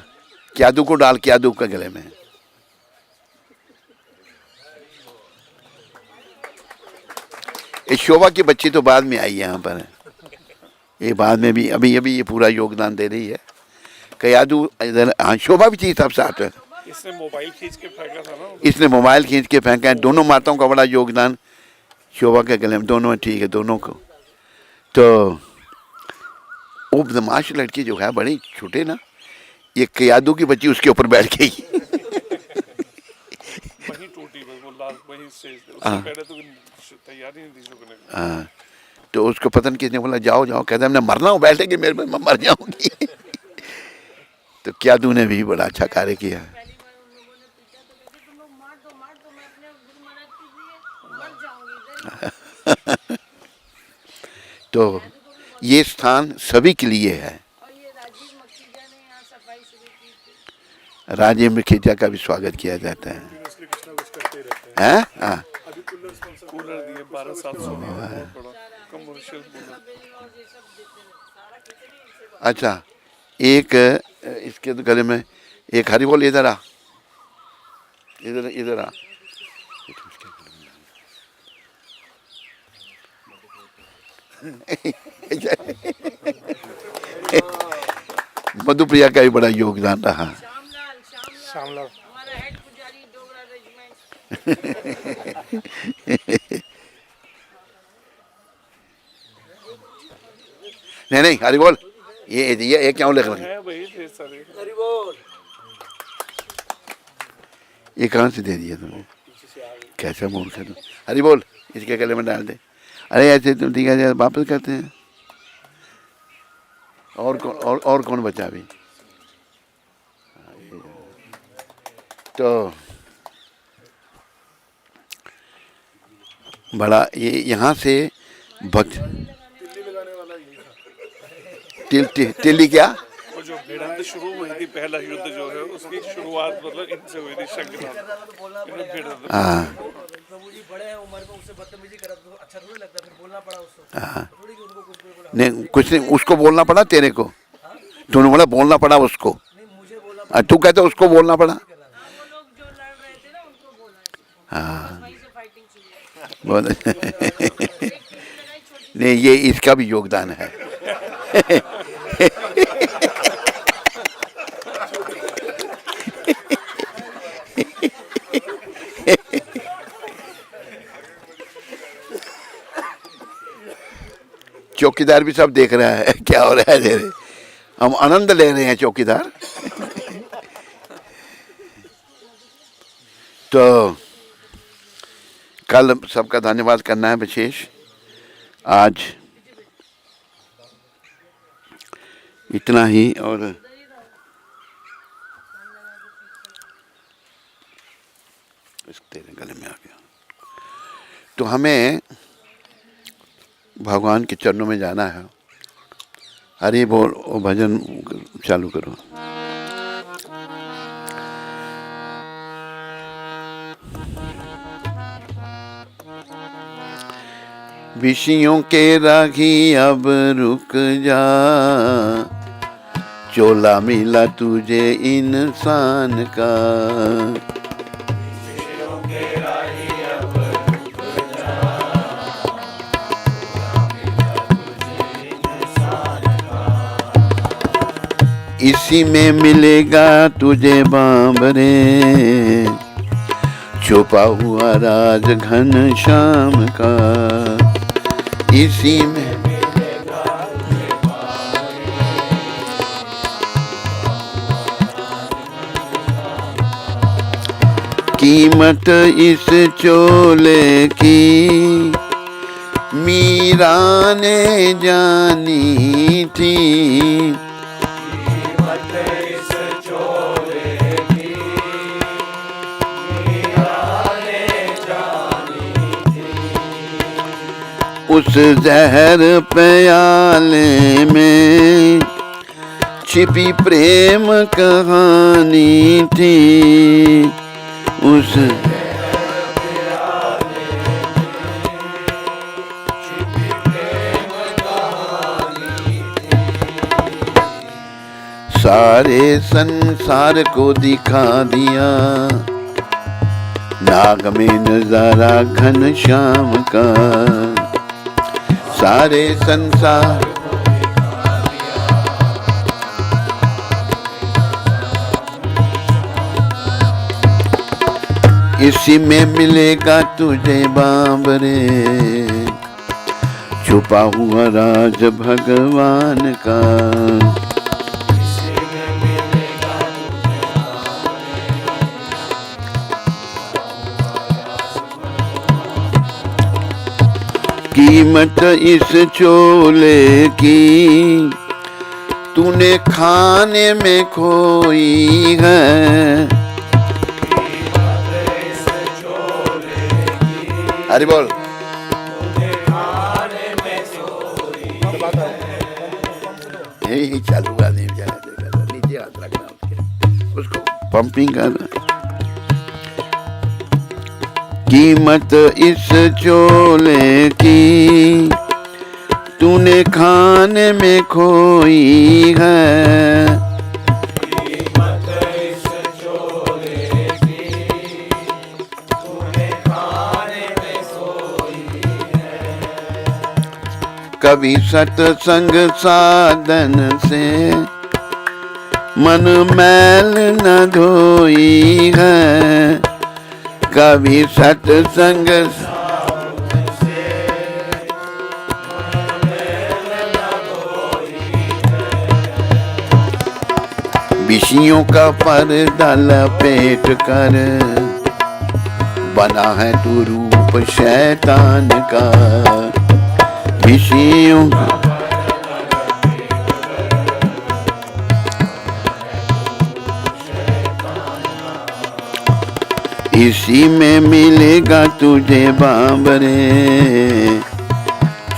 क्यादू को डाल, क्यादू का गले में। ये शोभा की बच्ची तो बाद में आई है यहाँ पर, ये बाद में भी अभी ये पूरा योगदान दे रही है। कयादू इधर, हाँ, शोभा भी थी सब साथ में। इसने मोबाइल खींच के फेंका था ना। इसने मोबाइल खींच के फेंका है। दोनों माताओं का बड़ा योगदान शोभा के गले में, दोनों ठीक है, दोनों को। तो वो बदमाश लड़की जो है बड़ी छोटे ना, ये कयादू की बच्ची उसके ऊपर बैठ गई। वही टूटी बस, वो लास्ट वही स्टेज पे। उससे पहले तो तैयारी नहीं थी शुरू करने की। हाँ, तो उसको पता नहीं किसने बोला जाओ जाओ, कहता हमने मरना हो, बैठेंगे मेरे में, मैं मर जाऊंगी। तो कयादू ने भी बड़ा अच्छा कार्य किया। पहली बार तो ये स्थान सभी के लिए है। और ये राजीव मखीजा ने यहाँ सफाई शुरू की थी। राजीव मखीजा का भी स्वागत किया जाता है। इसलिए कुछ ना कुछ करते ही रहते हैं। हैं? हाँ। अभी कूलर दिए 12,700 में, बहुत बड़ा कमर्शियल कूलर। और ये सब देते हैं सारा कितनी इनसे अच्छा, एक इसके तो गले में एक हरी बोल, इधर आ, इधर इधर आ। मधुप्रिया का भी बड़ा योगदान रहा। श्यामलाल श्यामलाल। हमारा हेड पुजारी डोगरा रेजिमेंट। नहीं नहीं, हरी बोल, ये क्या लिख रहे हैं? है वही थे सारे। ये कहाँ से दे दिया तुमने? कैसा मूर्ख है तुम? हरी बोल इसके गले में डाल दे। अरे ऐसे तुम ठीक है, वापस करते हैं। और कौन बचा अभी? तो बड़ा ये यहाँ से भक्त तिल्ली क्या? वो जो भिड़ंत शुरू हुई थी, पहला युद्ध जो है उसकी शुरुआत मतलब इनसे हुई थी। शंखनाद इन्हें भिड़ंत। हाँ प्रभु जी बड़े हैं उम्र में, उससे बदतमीजी करा तो अच्छा थोड़ी लगता, फिर बोलना पड़ा उसको। हाँ। थोड़ी कि उनको कुछ भी बोला। नहीं, कुछ नहीं, उसको बोलना पड़ा तेरे को। तूने बोला बोलना पड़ा उसको। नहीं मुझे बोलना तू कहते उसको बोलना पड़ा। वो लोग जो लड़ रहे थे ना उनको बोला। हाँ वहीं से फाइटिंग शुरू हुई। बहुत अच्छा। एक टीम लगाई छोटी। नहीं, ये इसका भी योगदान है। चौकीदार भी सब देख रहा है क्या हो रहा है। दे रहे हम आनंद ले रहे हैं चौकीदार। तो कल सबका धन्यवाद करना है विशेष। आज इतना ही। और तेरे गले में आ गया तो हमें भगवान के चरणों में जाना है। अरे बोल, वो भजन चालू करो। विषयों के राही अब रुक जा, चोला मिला तुझे इंसान का। इसी में मिलेगा तुझे बांबरे, छुपा हुआ राज घन श्याम का। इसी में कीमत इस चोले की मीरा ने जानी थी। उस जहर प्याले में छिपी प्रेम कहानी थी। उस सारे संसार को दिखा दिया, नाग में नजारा घन श्याम का। सारे संसार इसी में मिलेगा तुझे बांबरे, छुपा हुआ राज भगवान का। कीमत इस चोले की तूने खाने में खोई है। हरि बोल। नहीं चालू हुआ, नहीं जाएगा, नीचे हाथ रखना उसके, उसको पंपिंग करना। कीमत इस चोले की तूने खाने में खोई है, कभी सत्संग साधन से मन मैल न धोई है, कभी सत्संग विषयों का पर्दा लपेट कर बना है तू रूप शैतान का, विषयों का इसी में मिलेगा तुझे बाबरे,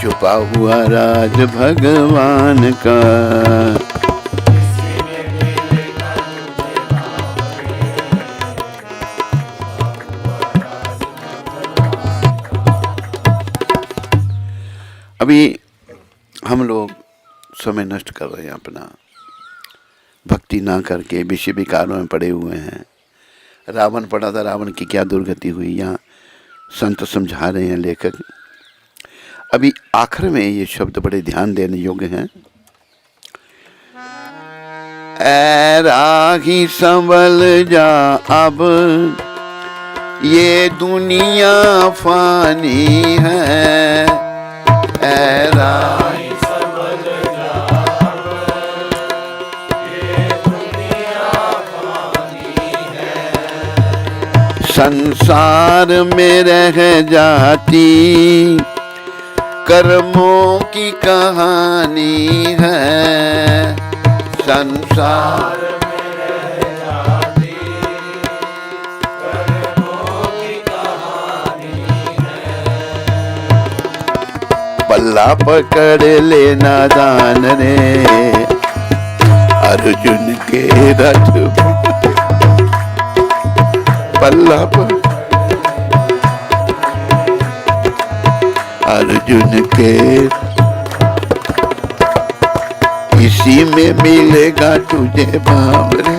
छुपा हुआ राज भगवान का। अभी हम लोग समय नष्ट कर रहे हैं अपना, भक्ति ना करके विषय विकारों में पड़े हुए हैं। रावण पड़ा था, रावण की क्या दुर्गति हुई, यहाँ संत समझा रहे हैं लेखक। अभी आखिर में ये शब्द बड़े ध्यान देने योग्य हैं। ऐ राही संभल जा अब ये दुनिया फानी है, ऐ राही संसार में रह जाती कर्मों की कहानी है, संसार में रह जाती कर्मों की कहानी है, पल्ला पकड़ लेना दान रे अर्जुन के रथ, पल्ला पर अर्जुन के, इसी में मिलेगा तुझे बाबरे,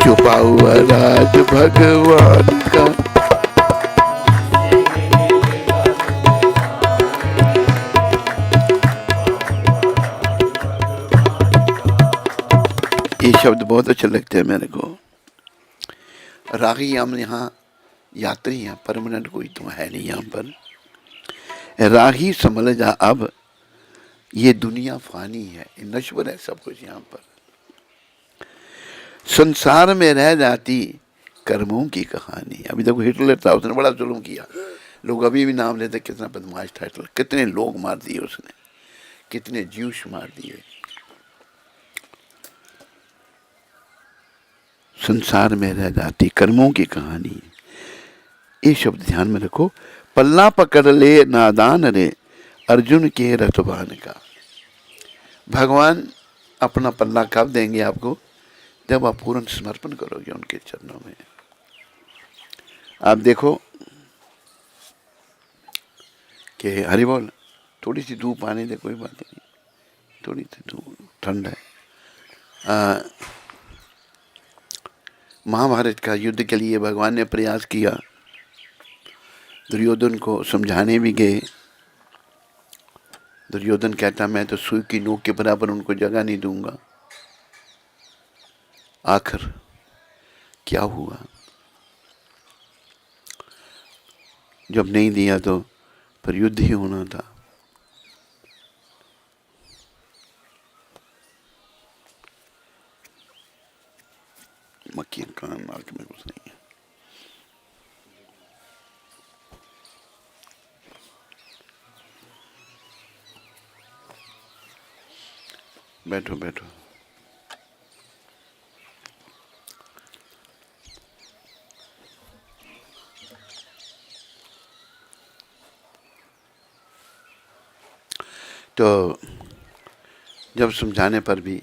छुपा हुआ राज भगवान का। ये शब्द बहुत अच्छे लगते हैं मेरे को। राही हम यहाँ यात्री हैं, परमानेंट कोई तो है नहीं यहाँ पर। राही समझ जा अब ये दुनिया फानी है, नश्वर है सब कुछ यहाँ पर, संसार में रह जाती कर्मों की कहानी। अभी देखो हिटलर था, उसने बड़ा जुल्म किया, लोग अभी भी नाम लेते, कितना बदमाश था हिटलर, कितने लोग मार दिए उसने, कितने ज्यूश मार दिए। संसार में रह जाती कर्मों की कहानी, ये शब्द ध्यान में रखो। पल्ला पकड़ ले नादान रे अर्जुन के रथवान का। भगवान अपना पल्ला कब देंगे आपको? जब आप पूर्ण समर्पण करोगे उनके चरणों में। आप देखो कि हरि बोल, थोड़ी सी धूप आने दे, कोई बात नहीं, थोड़ी सी धूप, ठंड है। महाभारत का युद्ध के लिए भगवान ने प्रयास किया, दुर्योधन को समझाने भी गए। दुर्योधन कहता मैं तो सुई की नोक के बराबर उनको जगह नहीं दूंगा। आखिर क्या हुआ? जब नहीं दिया तो फिर युद्ध ही होना था। मक्खियां कान नाक में कुछ नहीं है। बैठो बैठो। तो जब समझाने पर भी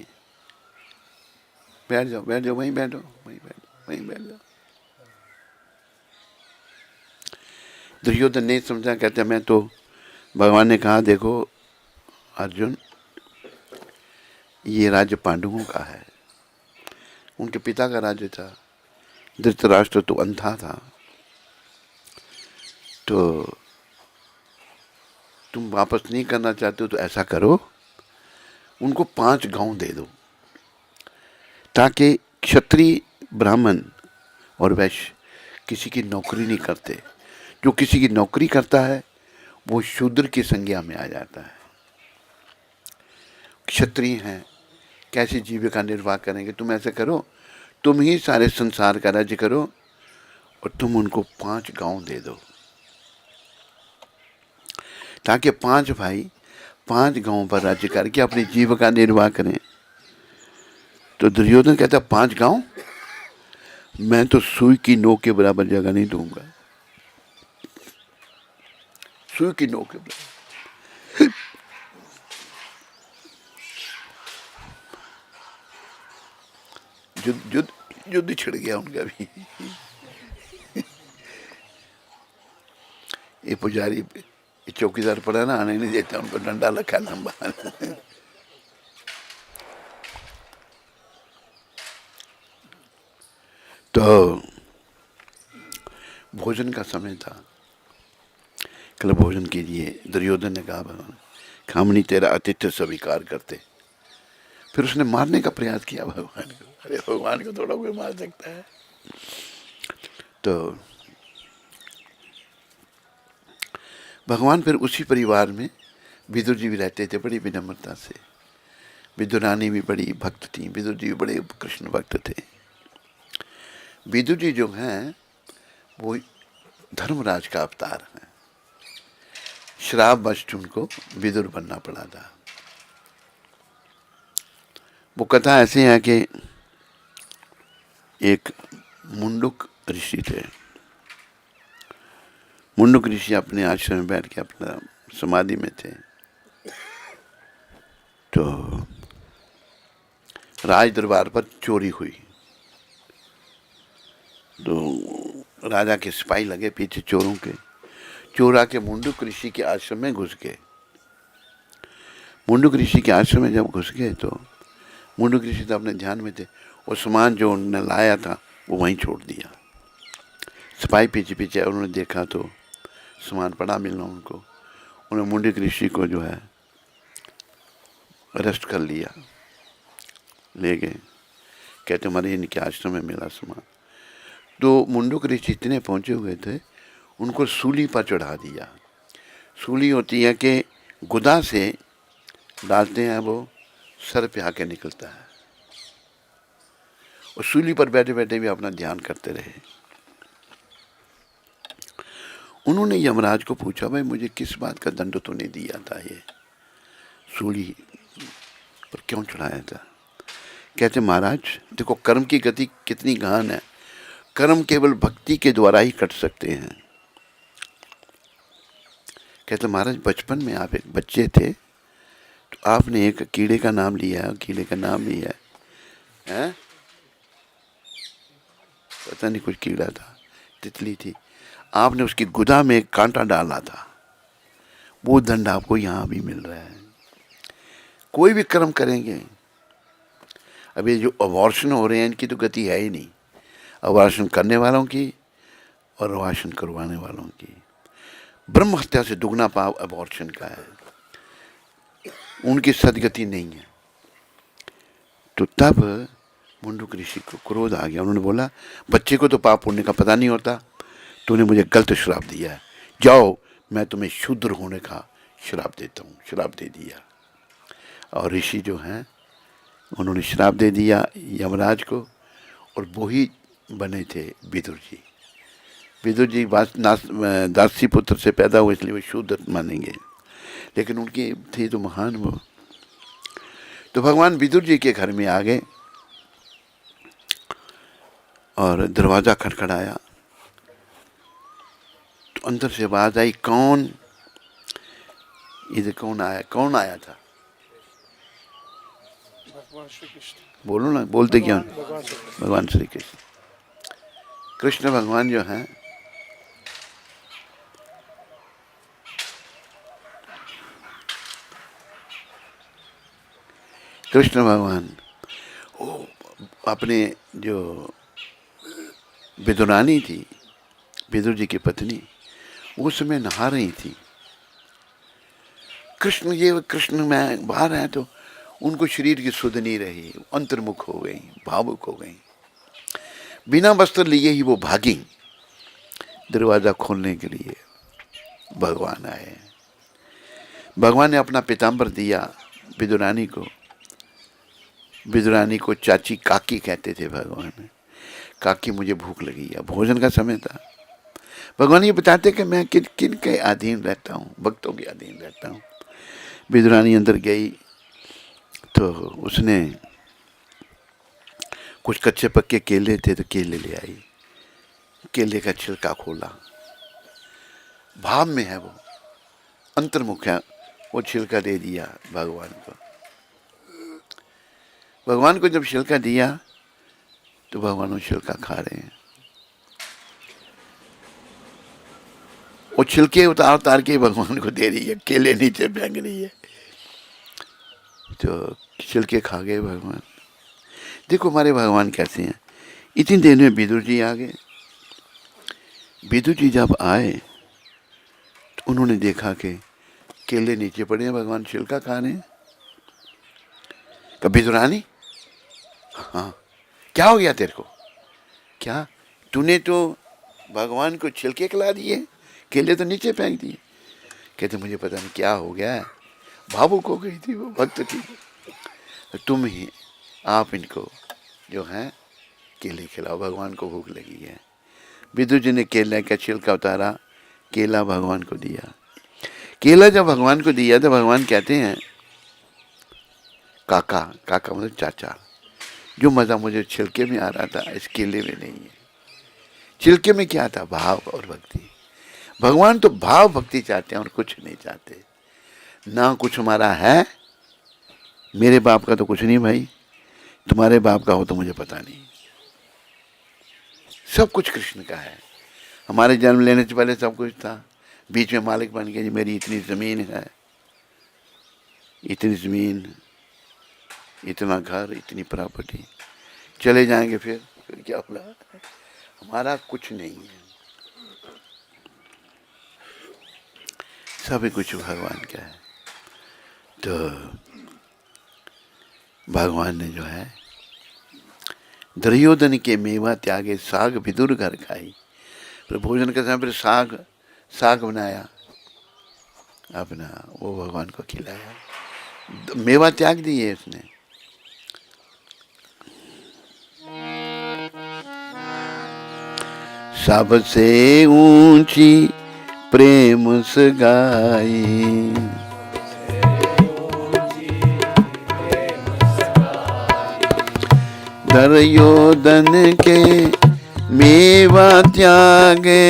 बैठ जाओ बैठ जाओ, वहीं बैठो, वहीं बैठो, वहीं बैठ जाओ। दुर्योधन नहीं समझा, कहते मैं तो, भगवान ने कहा देखो अर्जुन, ये राज्य पांडवों का है, उनके पिता का राज्य था। धृतराष्ट्र तो अंधा था, तो तुम वापस नहीं करना चाहते हो तो ऐसा करो, उनको 5 गांव दे दो, ताकि क्षत्रिय, ब्राह्मण और वैश्य किसी की नौकरी नहीं करते। जो किसी की नौकरी करता है वो शूद्र की संज्ञा में आ जाता है। क्षत्रिय हैं, कैसे जीविका निर्वाह करेंगे? तुम ऐसे करो, तुम ही सारे संसार का राज्य करो और तुम उनको 5 गांव दे दो, ताकि 5 भाई 5 गांवों पर राज्य करके अपनी जीविका निर्वाह करें। तो दुर्योधन कहता 5 गांव, मैं तो सुई की नोक के बराबर जगह नहीं दूंगा, सुई की नोक के बराबर। युद्ध छिड़ गया उनका भी। ये पुजारी, ये चौकीदार पड़ा ना, आने नहीं देता, उनको डंडा रखा लंबा। तो भोजन का समय था, कल भोजन कीजिए। दुर्योधन ने कहा भगवान हम नहीं तेरा आतिथ्य स्वीकार करते। फिर उसने मारने का प्रयास किया भगवान को। अरे भगवान को थोड़ा कोई मार सकता है? तो भगवान फिर उसी परिवार में विदुर जी भी रहते थे, बड़ी विनम्रता से। विदुरानी भी बड़ी भक्त थी, विदुर जी भी बड़े कृष्ण भक्त थे। विदुर जी जो हैं वो धर्मराज का अवतार है। श्रापवश उनको विदुर बनना पड़ा था। वो कथा ऐसे है कि एक मुंडुक ऋषि थे। मुंडुक ऋषि अपने आश्रम में बैठ के अपना समाधि में थे। तो राज दरबार पर चोरी हुई। तो राजा के सिपाही लगे पीछे चोरों के। चोर आके मुंडुक ऋषि के आश्रम में घुस गए। मुंडुक ऋषि के आश्रम में जब घुस गए तो मुंडुक ऋषि तो अपने ध्यान में थे। वो सामान जो उन्होंने लाया था वो वहीं छोड़ दिया। सिपाही पीछे पीछे उन्होंने देखा तो सामान पड़ा मिलना उनको। उन्होंने मुंडुक ऋषि को जो है अरेस्ट कर लिया, ले गए। कहते हमारे इनके आश्रम में मिला सामान। तो मुंडुक ऋषि इतने पहुंचे हुए थे, उनको सूली पर चढ़ा दिया। सूली होती है कि गुदा से डालते हैं, वो सर पे आके निकलता है। और सूली पर बैठे बैठे भी अपना ध्यान करते रहे। उन्होंने यमराज को पूछा भाई मुझे किस बात का दंड तूने दिया था, ये सूली पर क्यों चढ़ाया था? कहते महाराज देखो कर्म की गति कितनी गहन है। कर्म केवल भक्ति के द्वारा ही कट सकते हैं। कहते महाराज बचपन में आप एक बच्चे थे तो आपने एक कीड़े का नाम लिया, कीड़े का नाम लिया है, पता नहीं कुछ कीड़ा था, तितली थी। आपने उसकी गुदा में एक कांटा डाला था। वो दंड आपको यहाँ भी मिल रहा है। कोई भी कर्म करेंगे, अब ये जो अबॉर्शन हो रहे हैं इनकी तो गति है ही नहीं। अबॉर्शन करने वालों की और अबॉर्शन करवाने वालों की। ब्रह्म हत्या से दुगना पाप अबॉर्शन का है। उनकी सदगति नहीं है। तो तब मुंडुक ऋषि को क्रोध आ गया। उन्होंने बोला बच्चे को तो पाप पुण्य का पता नहीं होता, तूने मुझे गलत श्राप दिया है, जाओ मैं तुम्हें शूद्र होने का श्राप देता हूँ। श्राप दे दिया। और ऋषि जो हैं उन्होंने श्राप दे दिया यमराज को, और वो ही बने थे विदुर जी। विदुर जी दासी पुत्र से पैदा हुए इसलिए वो शूद्र मानेंगे, लेकिन उनकी थी तो महान वो। तो भगवान विदुर जी के घर में आ गए और दरवाजा खटखटाया तो अंदर से आवाज आई, कौन? इधर कौन आया? कौन आया था? भगवान श्री कृष्ण। बोलो ना, बोलते क्यों? भगवान श्री कृष्ण। भगवान श्री कृष्ण। कृष्ण भगवान जो हैं कृष्ण भगवान वो अपने जो विदुरानी थी, विदुर जी की पत्नी, उस समय नहा रही थी। कृष्ण में बाहर आए तो उनको शरीर की सुध नहीं रही, अंतर्मुख हो गई, भावुक हो गई। बिना वस्त्र लिए ही वो भागी। दरवाजा खोलने के लिए भगवान आए। भगवान ने अपना पीताम्बर दिया विदुरानी को। विदुरानी को चाची काकी कहते थे भगवान। काकी मुझे भूख लगी है, भोजन का समय था। भगवान ये बताते कि मैं किन किन के अधीन रहता हूँ, भक्तों के अधीन रहता हूँ। विदुरानी अंदर गई तो उसने कुछ कच्चे पक्के केले थे तो केले ले आई। केले का छिलका खोला, भाव में है वो, अंतर्मुख है। वो छिलका दे दिया भगवान को। भगवान को जब छिलका दिया तो भगवान वो छिलका खा रहे हैं। वो छिलके उतार उतार के भगवान को दे रही है, केले नीचे फेंक रही है। तो छिलके खा गए भगवान। देखो हमारे भगवान कैसे हैं। इतनी देर में विदुर जी आ गए। विदुर जी जब आए तो उन्होंने देखा कि केले नीचे पड़े हैं, भगवान छिलका खा रहे हैं। कभी विदुरानी, हाँ क्या हो गया तेरे को? क्या तूने तो भगवान को छिलके खिला दिए, केले तो नीचे फेंक दिए। कहते मुझे पता नहीं क्या हो गया है, भावुक हो गई थी, वो भक्त थी। तो तुम ही आप इनको जो है केले खिलाओ, भगवान को भूख लगी है। विदुर जी ने केले का छिलका उतारा, केला भगवान को दिया। केला जब भगवान को दिया तो भगवान कहते हैं काका, काका मतलब चाचा, जो मजा मुझे छिलके में आ रहा था इस केले में नहीं है। छिलके में क्या था? भाव और भक्ति। भगवान तो भाव भक्ति चाहते हैं और कुछ नहीं चाहते। ना कुछ हमारा है, मेरे बाप का तो कुछ नहीं भाई, तुम्हारे बाप का हो तो मुझे पता नहीं। सब कुछ कृष्ण का है। हमारे जन्म लेने से पहले सब कुछ था, बीच में मालिक बन गया जी मेरी इतनी जमीन है, इतनी जमीन, इतना घर, इतनी प्रॉपर्टी, चले जाएंगे फिर क्या होगा? हमारा कुछ नहीं है, सभी कुछ भगवान का है। तो भगवान ने जो है दुर्योधन के मेवा त्यागे, साग विदुर घर खाई। फिर भोजन के समय फिर साग बनाया अपना, वो भगवान को खिलाया। मेवा त्याग दिए उसने। सबसे ऊंची प्रेम सगाई, दुर्योधन के मेवा त्यागे,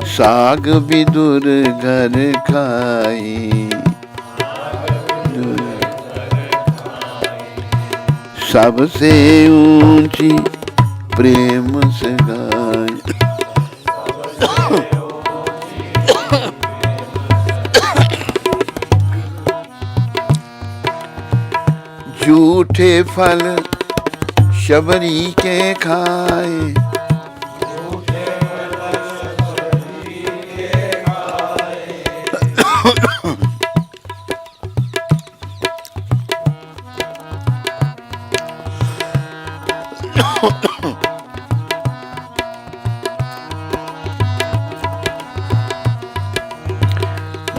साग विदुर घर खाई। सबसे ऊंची प्रेम सगाई। झूठे फल शबरी के खाए,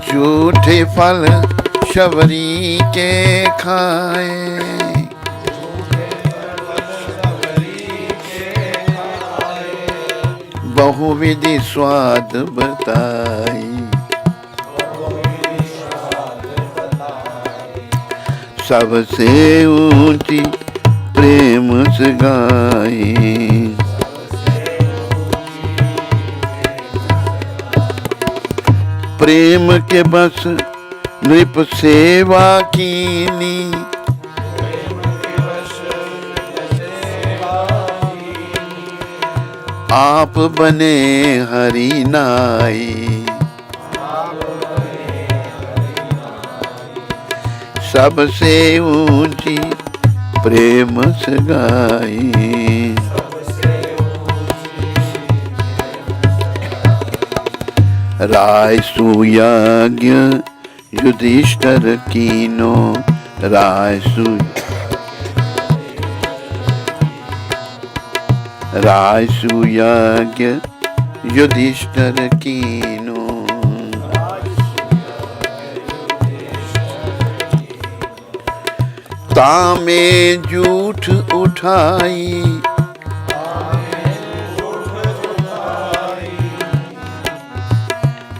झूठे फल शबरी के खाए, बहुविधि स्वाद बताई। सबसे ऊंची प्रेम सगाई, प्रेम के बस नृप सेवा कीनी, आप बने हरि नाई, सबसे ऊंची प्रेम सगाई। राय सुयाज्ञ युधिष्ठिर कीनो, राय सुयाज्ञ युधिष्ठिर कीनो। तामे झूठ उठाई,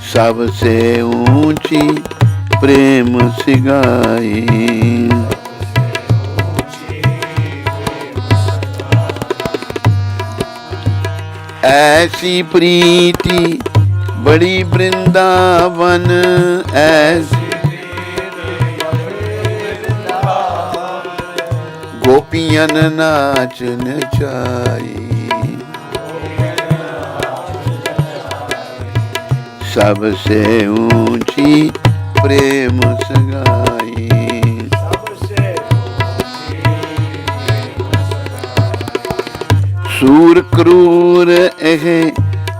सबसे ऊंची प्रेम सिगाई। ऐसी प्रीति बड़ी वृंदावन, ऐसी गोपियन नाच नचाई। सबसे ऊंची प्रेम सगाई। सूर क्रूर एह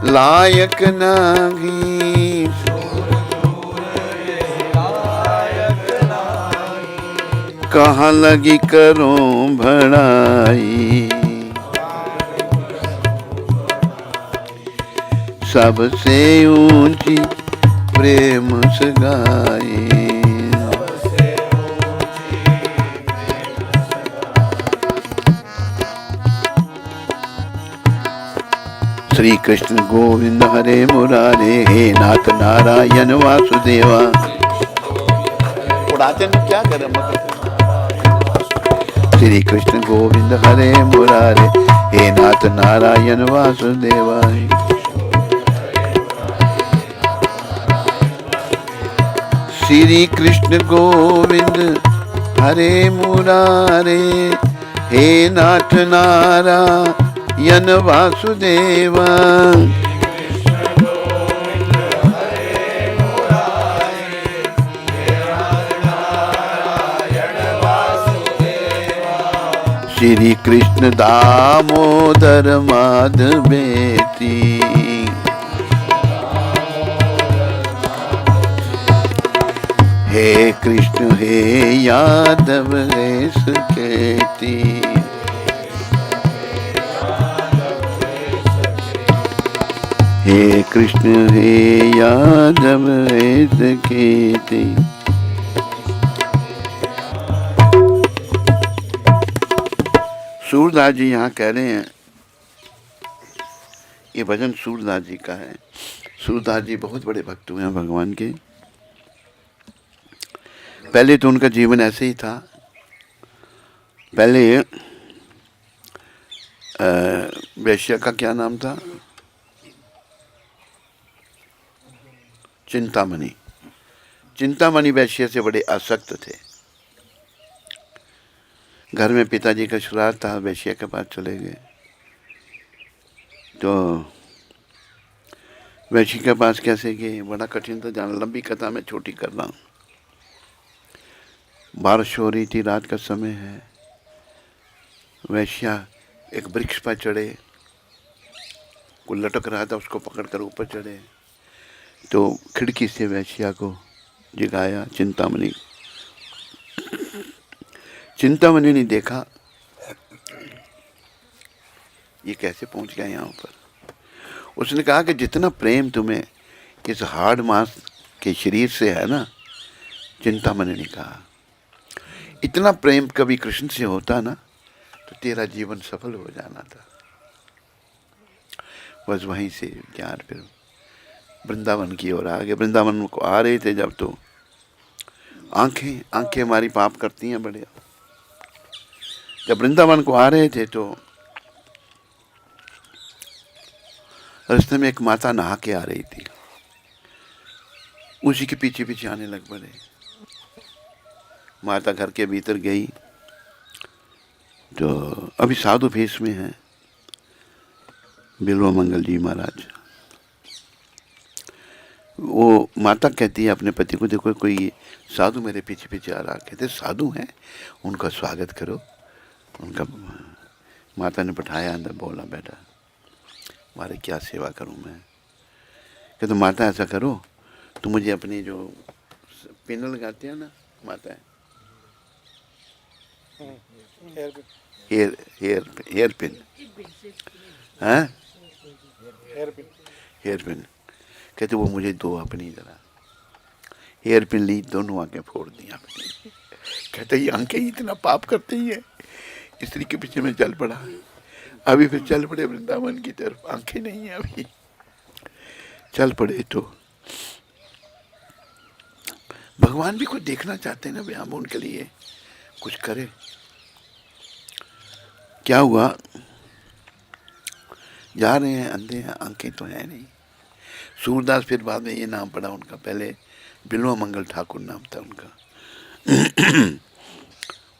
लायक नागी, कहाँ लगी करो भड़ाई। सबसे ऊंची प्रेम सगाई। श्री कृष्ण गोविंद हरे मुरारे, हे नाथ नारायण वासुदेवा। उड़ाते में क्या करें? श्री कृष्ण गोविंद हरे मुरारे, हे नाथ नारायण वासुदेवा। श्री कृष्ण गोविंद हरे मुरारे, हे नाथ नारायण वासुदेवा। श्री कृष्ण दामोदर माधवेति, हे कृष्ण हे यादव हे सुकेती। हे कृष्ण हे यादव हे सुकेती। सूरदास जी यहाँ कह रहे हैं, ये भजन सूरदास जी का है। सूरदास जी बहुत बड़े भक्त हुए हैं भगवान के। पहले तो उनका जीवन ऐसे ही था। पहले वैश्या का क्या नाम था? चिंतामणि। चिंतामणि वैश्य से बड़े आसक्त थे। घर में पिताजी का श्राद्ध था, वैश्य के पास चले गए। तो वैश्य के पास कैसे गए, बड़ा कठिन था जाना। लंबी कथा में छोटी कर रहा हूँ। बारिश हो रही थी, रात का समय है। वैश्या एक वृक्ष पर चढ़े, कोई लटक रहा था, उसको पकड़कर ऊपर चढ़े। तो खिड़की से वैश्या को जगाया चिंतामणि। चिंतामणि ने देखा ये कैसे पहुंच गया यहाँ पर। उसने कहा कि जितना प्रेम तुम्हें इस हाड़ मांस के शरीर से है ना, चिंतामणि ने कहा, इतना प्रेम कभी कृष्ण से होता ना तो तेरा जीवन सफल हो जाना था। बस वहीं से ज्ञान फिर वृंदावन की ओर आ गए। वृंदावन को आ रहे थे जब, तो आंखें हमारी पाप करती हैं बड़े। जब वृंदावन को आ रहे थे तो रास्ते में एक माता नहा के आ रही थी। उसी के पीछे पीछे आने लग पड़े। माता घर के भीतर गई तो अभी साधु भेष में है बिल्वा मंगल जी महाराज। वो माता कहती है अपने पति को, देखो कोई साधु मेरे पीछे पीछे आ रहा। कहते साधु हैं, उनका स्वागत करो। उनका माता ने बैठाया अंदर, बोला बेटा हमारे क्या सेवा करूं मैं। कहते माता ऐसा करो, तुम मुझे अपनी जो पिन लगाते हैं ना माता, हेयर पिन, हाँ हेयर पिन, कहते वो मुझे दो अपनी जरा। हेयर पिन ली, दोनों आंखें फोड़ दी अपनी। कहते ये आंखें इतना पाप करती है, स्त्री के पीछे में चल पड़ा। अभी फिर चल पड़े वृंदावन की तरफ, आंखें नहीं है अभी, चल पड़े। तो भगवान भी कुछ देखना चाहते हैं ना भाई, हम उनके लिए कुछ करें। क्या हुआ, जा रहे हैं, अंधे हैं, आंखें तो है नहीं। सूरदास फिर बाद में ये नाम पड़ा उनका, पहले बिल्वा मंगल ठाकुर नाम था उनका।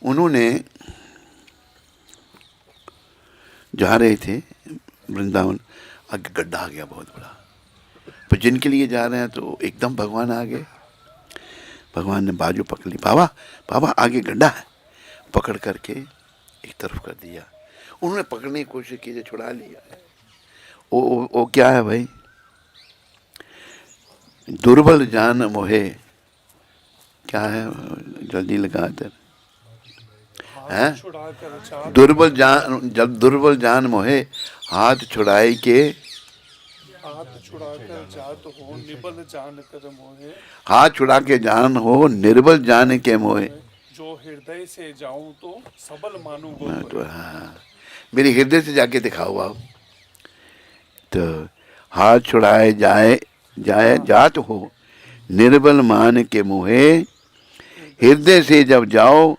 उन्होंने जा रहे थे वृंदावन, आगे गड्ढा आ गया बहुत बड़ा। पर जिनके लिए जा रहे हैं तो एकदम भगवान आ गए। भगवान ने बाजू पकड़ ली, बाबा बाबा आगे गड्ढा है, पकड़ करके एक तरफ कर दिया। उन्होंने पकड़ने की कोशिश की, छुड़ा लिया। वो क्या है भाई, दुर्बल जान मोहे, क्या है जल्दी लगा कर, है दुर्बल जान मोहे, हाथ छुड़ाई के, हाथ छुड़ाकर जात हो निबल जान कर मोहे, हाथ छुड़ा के जान हो निर्बल जान के मोहे, जो हृदय से जाऊं तो सबल मानू गो। तो हाँ, मेरे हृदय से जाके दिखाओ आप। तो हाथ छुड़ाए जाए जात हो निर्बल मान के मोहे, हृदय से जब जाओ।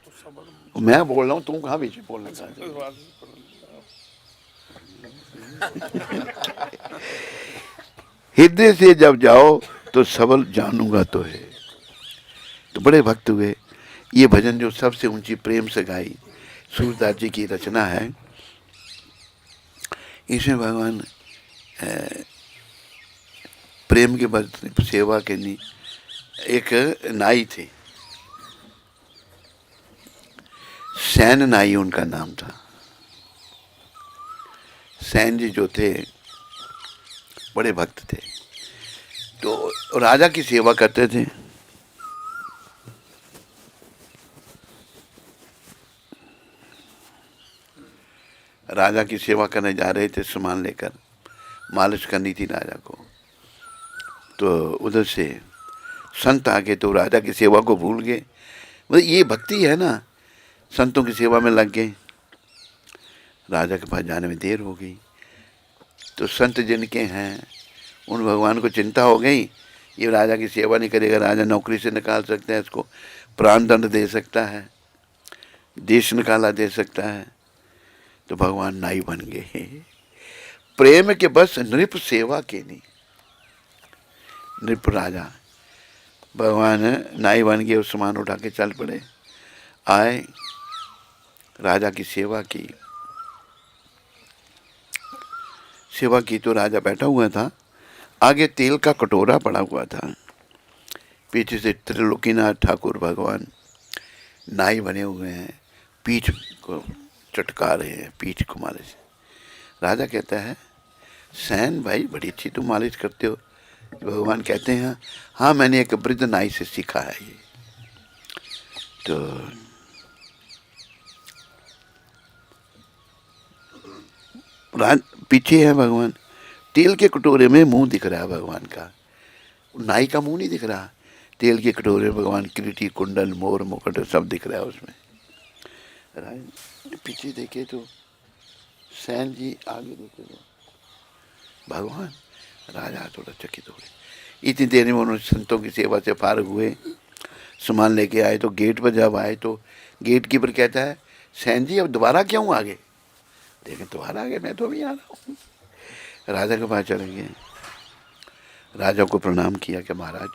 मैं बोल रहा हूँ, तुम कहाँ बीच में बोलने का। हृदय से जब जाओ तो सबल जानूंगा तो है। तो बड़े भक्त हुए। ये भजन जो सबसे ऊंची प्रेम से गाई, सूरदास जी की रचना है। इसमें भगवान प्रेम के बाद सेवा करनी। एक नाई थे, सैन नाई उनका नाम था। सैन जी जो थे बड़े भक्त थे, तो राजा की सेवा करते थे। राजा की सेवा करने जा रहे थे, सामान लेकर, मालिश करनी थी राजा को। तो उधर से संत आ गए, तो राजा की सेवा को भूल गए। मतलब ये भक्ति है ना, संतों की सेवा में लग गए। राजा के पास जाने में देर हो गई। तो संत जिनके हैं उन भगवान को चिंता हो गई, ये राजा की सेवा नहीं करेगा, राजा नौकरी से निकाल सकते हैं, इसको प्राण दंड दे सकता है, देश निकाला दे सकता है। तो भगवान नाई बन गए। प्रेम के बस नृप सेवा के नहीं, नृप राजा भगवान नाई बन गए। उस सामान उठा के चल पड़े, आए, राजा की सेवा की। सेवा की तो राजा बैठा हुआ था, आगे तेल का कटोरा पड़ा हुआ था, पीछे से त्रिलोकीनाथ ठाकुर भगवान नाई बने हुए हैं, पीठ को चटका रहे हैं, पीठ को मालिश। राजा कहता है, सैन भाई बड़ी अच्छी तुम मालिश करते हो। भगवान कहते हैं, हाँ मैंने एक वृद्ध नाई से सीखा है ये। तो पीछे है भगवान, तेल के कटोरे में मुंह दिख रहा है भगवान का, नाई का मुंह नहीं दिख रहा। तेल के कटोरे में भगवान किरीटी, कुंडल, मोर, मुकुट सब दिख रहा है उसमें। पीछे देखे तो सैन जी, आगे देखे तो भगवान। राजा थोड़ा चकित हो गए। इतनी देर में उन्होंने संतों की सेवा से फारग हुए, सामान लेके आए। तो गेट पर जब आए तो गेट कीपर कहता है, सैन जी अब दोबारा क्यों आ गए? लेकिन दोबारा आ गए, मैं तो अभी आ रहा हूँ। राजा के पास चले गए, राजा को प्रणाम किया कि महाराज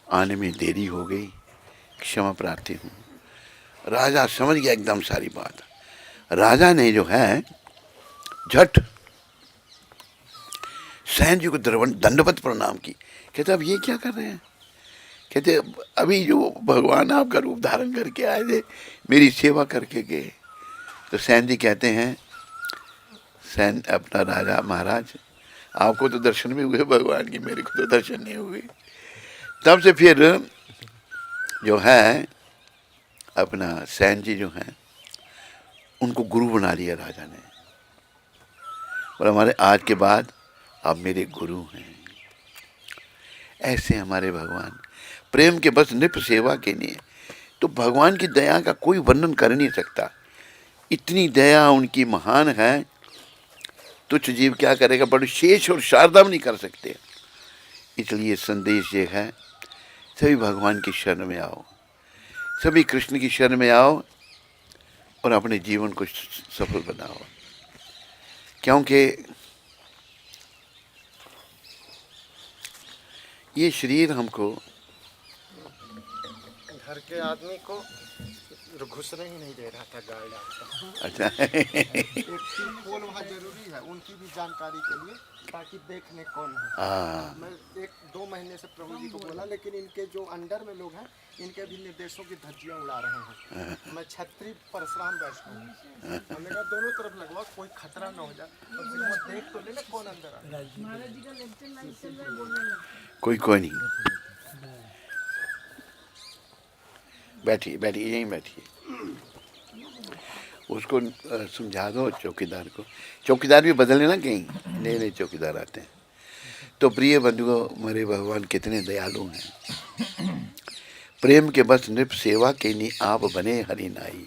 आने में देरी हो गई, क्षमा प्रार्थी हूँ। राजा समझ गया एकदम सारी बात। राजा ने जो है झट सैन जी को दंडवत प्रणाम की। कहते अब ये क्या कर रहे हैं? कहते अभी जो भगवान आपका रूप धारण करके आए थे, मेरी सेवा करके गए। तो सैन जी कहते हैं, सैन अपना राजा महाराज, आपको तो दर्शन भी हुए भगवान की, मेरे को तो दर्शन नहीं हुए। तब से फिर जो है अपना सैन जी जो हैं उनको गुरु बना लिया राजा ने, और हमारे आज के बाद आप मेरे गुरु हैं। ऐसे हमारे भगवान प्रेम के बस निप सेवा के लिए। तो भगवान की दया का कोई वर्णन कर नहीं सकता, इतनी दया उनकी महान है। तुच्छ जीव क्या करेगा, बड़े शेष और शारदा नहीं कर सकते। इसलिए संदेश ये है, सभी भगवान की शरण में आओ, सभी कृष्ण की शरण में आओ और अपने जीवन को सफल बनाओ। क्योंकि ये शरीर हमको, घर के आदमी को घुसने ही नहीं दे रहा था गाइड आपका। अच्छा एक पोल वहाँ जरूरी है उनकी भी जानकारी के लिए, ताकि देखने कौन है। हाँ मैं 1-2 महीने से प्रभु जी को बोला, लेकिन इनके जो अंडर में लोग हैं, इनके भी निर्देशों की धज्जियाँ उड़ा रहे हैं। मैं छत्री परशुराम बैठा हूँ, हमने कहा दोनों तरफ लगवा, कोई खतरा ना हो जाए। अब वो देख तो लेना कौन अंदर आ रहा है। महाराज जी का लेक्चर लाइव चल रहा है, बोलने लगे। कोई नहीं, बैठिए बैठिए यहीं बैठिए। उसको समझा दो चौकीदार को, चौकीदार भी बदल लेना कहीं, नए नए चौकीदार आते हैं। तो प्रिय बंधुओं, मेरे भगवान कितने दयालु हैं। प्रेम के बस नृप सेवा के नी आप बने हरि नाई।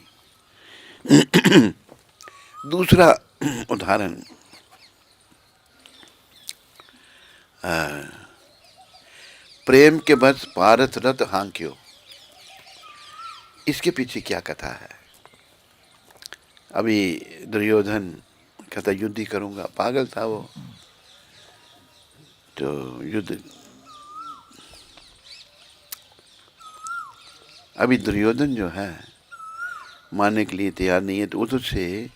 दूसरा उदाहरण, प्रेम के बस पारस रथ हांक्यो। इसके पीछे क्या कथा है? अभी दुर्योधन कहता युद्ध ही करूंगा, पागल था वो। तो युद्ध, अभी दुर्योधन जो है मानने के लिए तैयार नहीं है। तो उधर से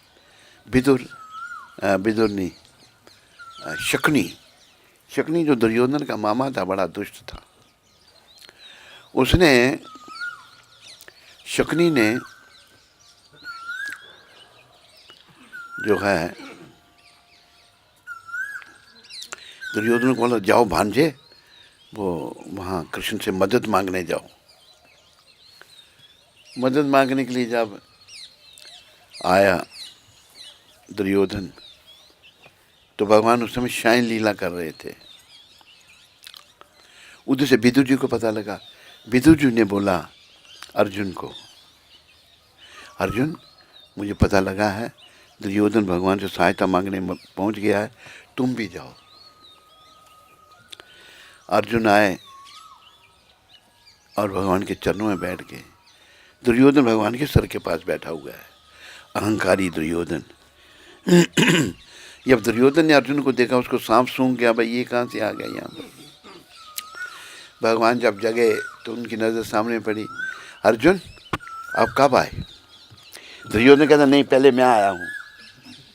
विदुर नहीं, शकुनी जो दुर्योधन का मामा था, बड़ा दुष्ट था। उसने, शकुनी ने जो है दुर्योधन को बोला, जाओ भांजे, वो वहाँ कृष्ण से मदद मांगने जाओ। मदद मांगने के लिए जब आया दुर्योधन, तो भगवान उस समय शायन लीला कर रहे थे। उधर से विदुर जी को पता लगा। विदुर जी ने बोला अर्जुन को, अर्जुन मुझे पता लगा है दुर्योधन भगवान से सहायता मांगने पहुंच गया है, तुम भी जाओ। अर्जुन आए और भगवान के चरणों में बैठ गए। दुर्योधन भगवान के सर के पास बैठा हुआ है, अहंकारी दुर्योधन। जब दुर्योधन ने अर्जुन को देखा, उसको सांप सूंघ गया, भाई ये कहाँ से आ गया यहाँ पर। भगवान जब जगे तो उनकी नज़र सामने पड़ी, अर्जुन आप कब आए? दुर्योधन कहता, नहीं पहले मैं आया हूँ,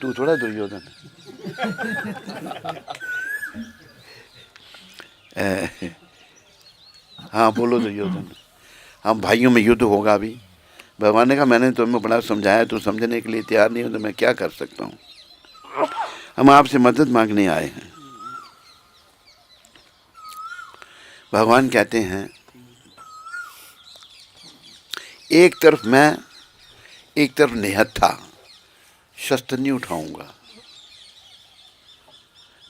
तू थोड़ा दुर्योधन। हाँ बोलो दुर्योधन, हम भाइयों में युद्ध होगा अभी। भगवान ने कहा, मैंने तुम्हें बड़ा समझाया, तू समझने के लिए तैयार नहीं हो तो मैं क्या कर सकता हूँ। हम आपसे मदद मांगने आए हैं। भगवान कहते हैं, एक तरफ मैं, एक तरफ निहत्था, शस्त्र नहीं उठाऊंगा।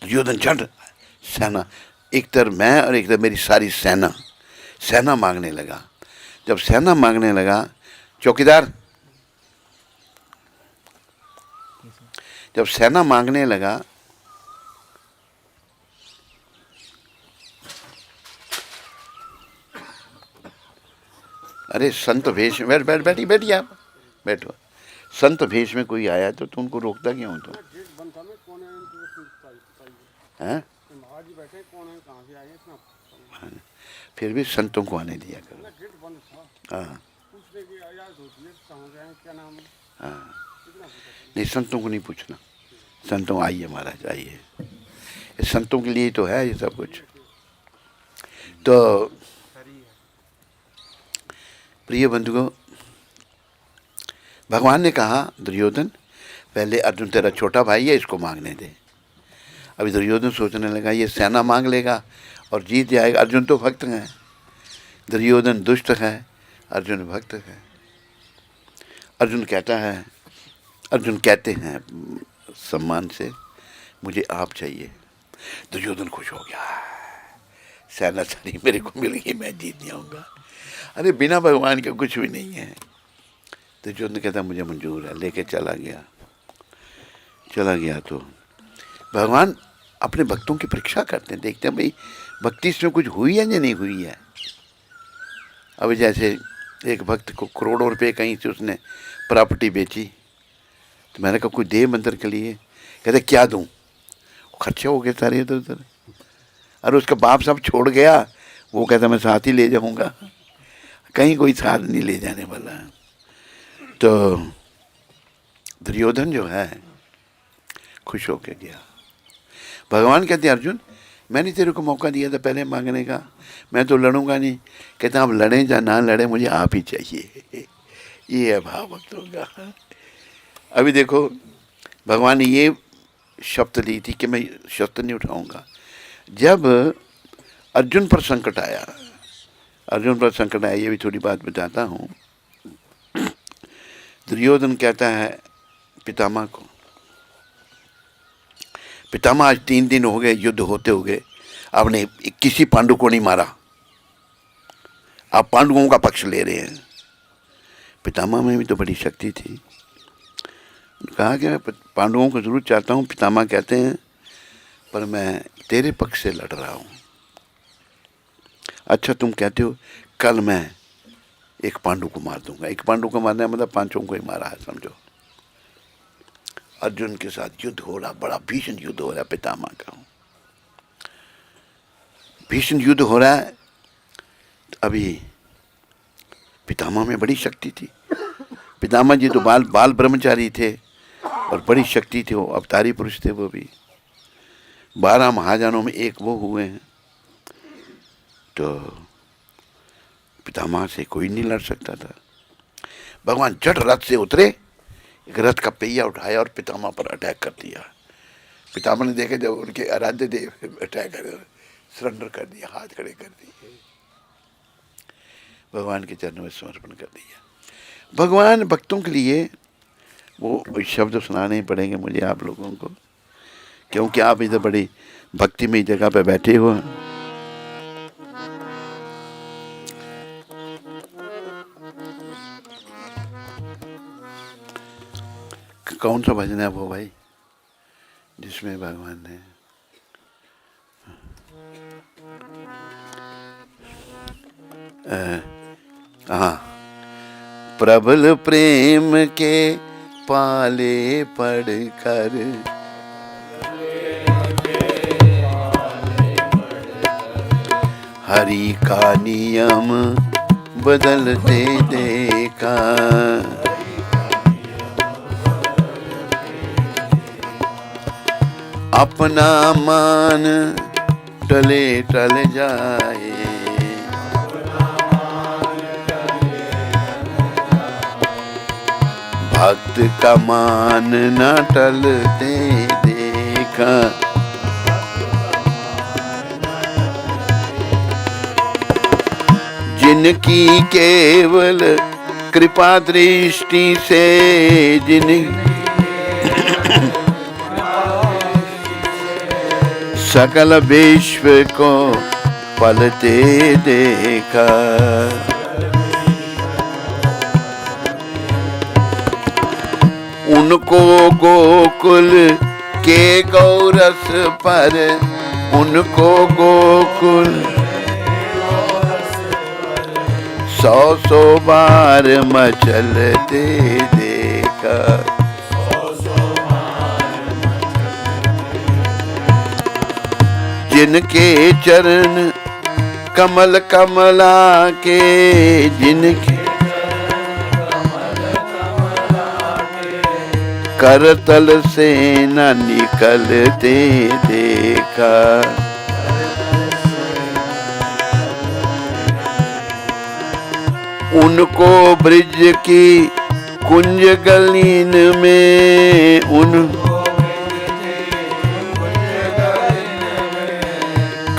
दुर्योधन झट सेना, एक तरफ मैं और एक तरफ मेरी सारी सेना मांगने लगा। जब सेना मांगने लगा, चौकीदार, जब सेना मांगने लगा, अरे संत भेष में बैठिए आप, बैठो। संत भेष में कोई आया तो तुमको रोकता क्यों? तो हैं? फिर भी संतों को आने दिया करो। हाँ हाँ, नहीं संतों को नहीं पूछना, संतों आइए महाराज आइए, ये संतों के लिए तो है ये सब कुछ। तो प्रिय बंधुओं, भगवान ने कहा दुर्योधन पहले अर्जुन तेरा छोटा भाई है, इसको मांगने दे। अभी दुर्योधन सोचने लगा ये सेना मांग लेगा और जीत जाएगा। अर्जुन तो भक्त है, दुर्योधन दुष्ट है, अर्जुन भक्त है। अर्जुन कहते हैं सम्मान से मुझे आप चाहिए। दुर्योधन खुश हो गया, सेना सारी मेरे को मिल गई, मैं जीत जाऊंगा। अरे बिना भगवान के कुछ भी नहीं है। दुर्योधन कहता मुझे मंजूर है, लेके चला गया। तो भगवान अपने भक्तों की परीक्षा करते हैं, देखते हैं भाई भक्ति इसमें कुछ हुई है या नहीं हुई है। अभी जैसे एक भक्त को करोड़ों रुपए कहीं से उसने प्रॉपर्टी बेची, तो मैंने कहा कोई दे मंदिर के लिए। कहते क्या दूं, खर्चे हो गए सारे इधर उधर। और उसका बाप सब छोड़ गया, वो कहता मैं साथ ही ले जाऊंगा, कहीं कोई साथ नहीं ले जाने वाला। तो दुर्योधन जो है खुश होकर गया। भगवान कहते अर्जुन मैंने तेरे को मौका दिया था पहले मांगने का, मैं तो लड़ूंगा नहीं। कहते आप लड़ें या ना लड़ें मुझे आप ही चाहिए। ये है भाव भक्तों का। अभी देखो भगवान ने ये शब्द ली थी कि मैं शस्त्र नहीं उठाऊंगा। जब अर्जुन पर संकट आया, ये भी थोड़ी बात बताता हूँ। दुर्योधन कहता है पितामह को, पितामह आज 3 दिन हो गए युद्ध होते हुए, आपने किसी पांडु को नहीं मारा, आप पांडवों का पक्ष ले रहे हैं। पितामह में भी तो बड़ी शक्ति थी। कहा कि मैं पांडवों को जरूर चाहता हूँ। पितामह कहते हैं पर मैं तेरे पक्ष से लड़ रहा हूँ। अच्छा तुम कहते हो कल मैं एक पांडु को मार दूंगा। एक पांडु को मारने मतलब 5 को ही मारा है समझो। अर्जुन के साथ युद्ध हो रहा, बड़ा भीषण युद्ध हो रहा है। पितामह का भीषण युद्ध हो रहा है। अभी पितामह में बड़ी शक्ति थी। पितामह जी तो बाल ब्रह्मचारी थे और बड़ी शक्ति थी, वो अवतारी पुरुष थे। वो भी 12 महाजनों में एक वो हुए हैं। तो पितामह से कोई नहीं लड़ सकता था। भगवान झट रथ से उतरे, एक रथ का पहिया उठाया और पितामह पर अटैक कर दिया। पितामह ने देखा जब उनके आराध्य देव अटैक कर, सरेंडर कर दिया, हाथ खड़े कर दिए, भगवान के चरणों में समर्पण कर दिया। भगवान भक्तों के लिए वो शब्द सुनाने पड़ेंगे मुझे आप लोगों को, क्योंकि आप इधर बड़ी भक्तिमय जगह पे बैठे हो। कौन सा भजन है वो भाई जिसमें भगवान ने हाँ, प्रबल प्रेम के पाले पड़कर हरि का नियम बदलते देखा। अपना मान टले टल जाए, भक्त का मान न टलते देखा। जिनकी केवल कृपा दृष्टि से सकल विश्व को पलते देखा। उनको गोकुल के गौरस पर, उनको गोकुल 100 बार मचलते देखा। जिनके चरण कमल कमला के जिनके करतल से न निकलते देखा। उनको ब्रिज की कुंज गलीन में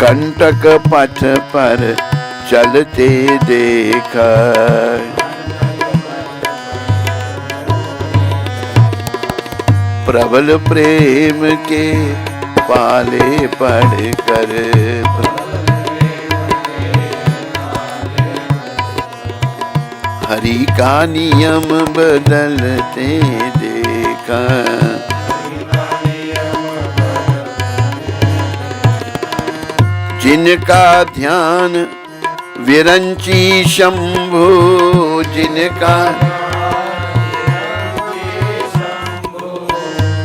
कंटक पथ पर चलते देखा। प्रबल प्रेम के पाले पढ़कर हरि का नियम बदलते देखा। जिनका ध्यान विरंची शंभु, जिनका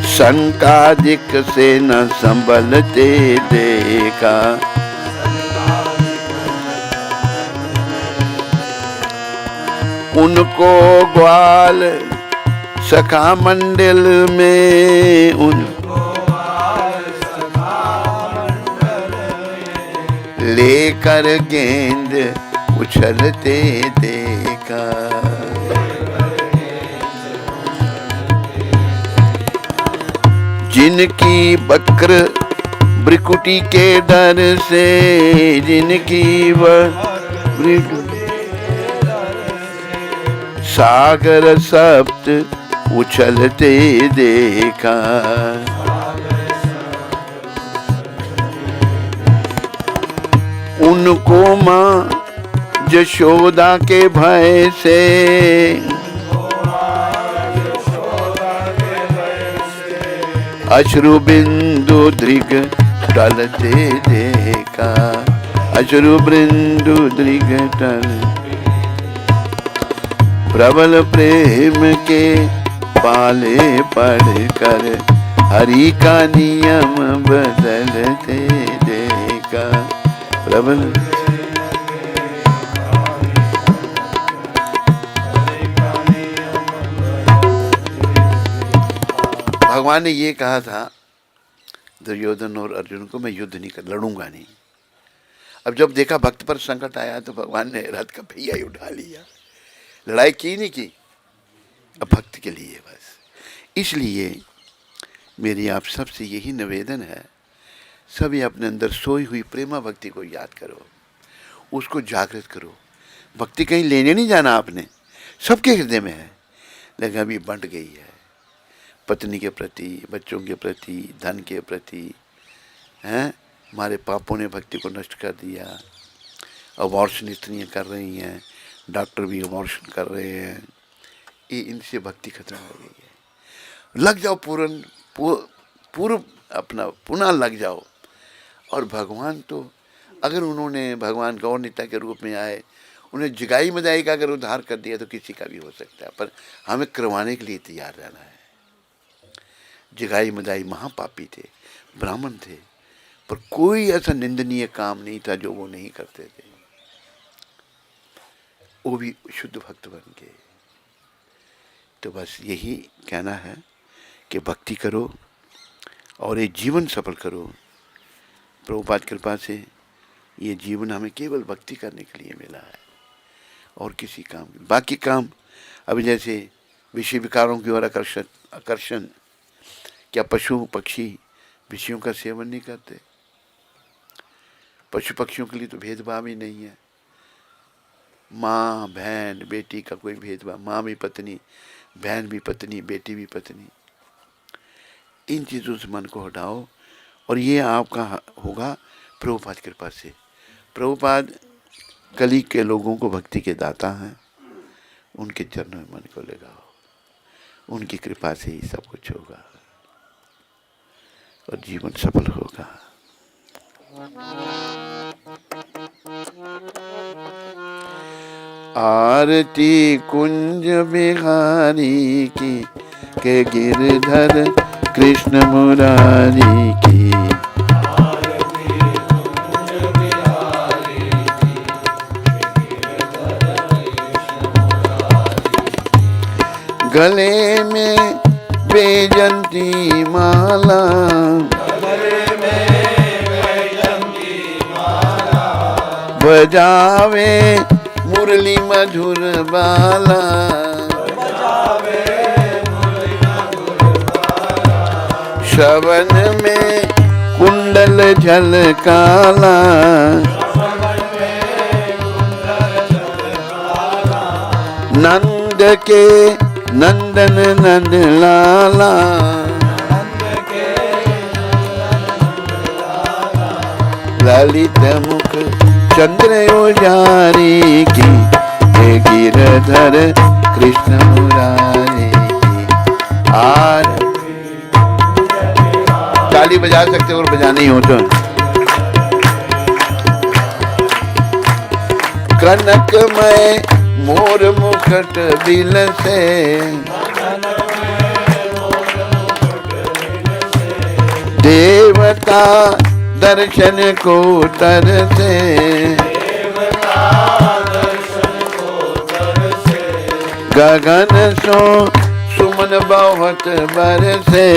शंकादिक से न संभलते देखा। उनको ग्वाल सखा मंडल में लेकर गेंद उछलते देखा। जिनकी बक्र ब्रिकुटी के डर से, जिनकी सागर सप्त उछलते देखा। उनको माँ यशोदा के भय से, अश्रु बिंदु दृग टलते देखा। अश्रु बिंदु दृग टल प्रबल प्रेम के पाले पढ़कर हरि का नियम बदलते देखा। प्रबल भगवान ने ये कहा था दुर्योधन और अर्जुन को, मैं युद्ध नहीं कर, लड़ूंगा नहीं। अब जब देखा भक्त पर संकट आया तो भगवान ने रथ का पहिया ही उठा लिया। लड़ाई की नहीं की, अब भक्त के लिए बस। इसलिए मेरी आप सबसे यही निवेदन है, सभी अपने अंदर सोई हुई प्रेमा भक्ति को याद करो, उसको जागृत करो। भक्ति कहीं लेने नहीं जाना आपने, सबके हृदय में है, लेकिन अभी बंट गई है। पत्नी के प्रति, बच्चों के प्रति, धन के प्रति, हैं हमारे पापों ने भक्ति को नष्ट कर दिया। अबॉर्शन स्त्रियाँ कर रही हैं, डॉक्टर भी अबॉर्शन कर रहे हैं, ये इनसे भक्ति खत्म हो गई है। लग जाओ पूर्व अपना पुनः लग जाओ। और भगवान तो अगर उन्होंने भगवान गौर नित्या के रूप में आए, उन्हें जगाई मदाई का अगर उद्धार कर दिया तो किसी का भी हो सकता है, पर हमें करवाने के लिए तैयार रहना है। जगाई मदाई महापापी थे, ब्राह्मण थे, पर कोई ऐसा निंदनीय काम नहीं था जो वो नहीं करते थे। वो भी शुद्ध भक्त बन गए। तो बस यही कहना है कि भक्ति करो और ये जीवन सफल करो। प्रभुपाद कृपा से ये जीवन हमें केवल भक्ति करने के लिए मिला है और किसी काम, बाकी काम अभी जैसे विषय विकारों की ओर आकर्षण, क्या पशु पक्षी विषयों का सेवन नहीं करते? पशु पक्षियों के लिए तो भेदभाव ही नहीं है। माँ बहन बेटी का कोई भेदभाव, माँ भी पत्नी, बहन भी पत्नी, बेटी भी पत्नी। इन चीज़ों से मन को हटाओ और ये आपका होगा प्रभुपाद कृपा से। प्रभुपाद कली के लोगों को भक्ति के दाता हैं, उनके चरणों में मन को लगाओ, उनकी कृपा से ही सब कुछ होगा और जीवन सफल होगा। आरती कुंज बिहारी की, के गिरधर कृष्ण मुरारी की। आरती कुंज बिहारी की, गले में बैजंती माला, बजावे मुरली मधुर बाला, श्रवण में कुंडल झलकाला, नंद के नंदन नंद लाला, ललित मुख चंद्र उजारी की, हे गिरधर कृष्ण मुरारी की। आर ताली बजा सकते हो और बजानी हो तो। कनकमय मोर मुकुट बिल से, देवता दर्शन को तरसे, गगन सो सुमन बहुत बरसे,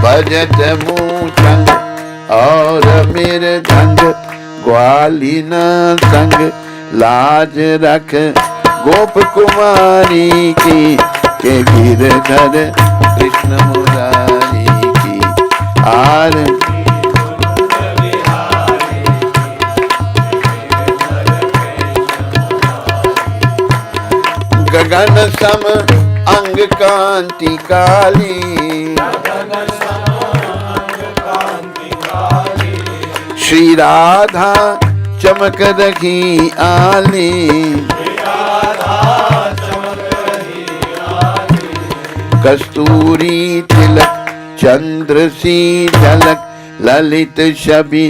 बजत मूचंग और मेरे धंग, ग्वालिन संग लाज रख गोप कुमारी की, के गिरधर कृष्ण मुरारी की। आर गगन सम अंग कांति काली, श्री राधा चमक रखी आली, कस्तूरी तिलक चंद्र सी झलक, ललित छवि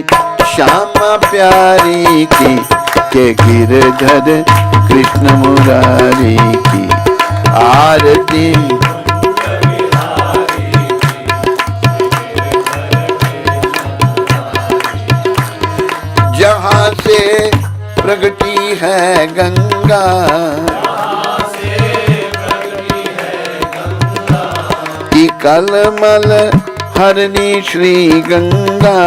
श्यामा प्यारी की, के गिरधर कृष्ण मुरारी की। आरती जहाँ से प्रगटी है गंगा, की कलमल हरणी श्री गंगा,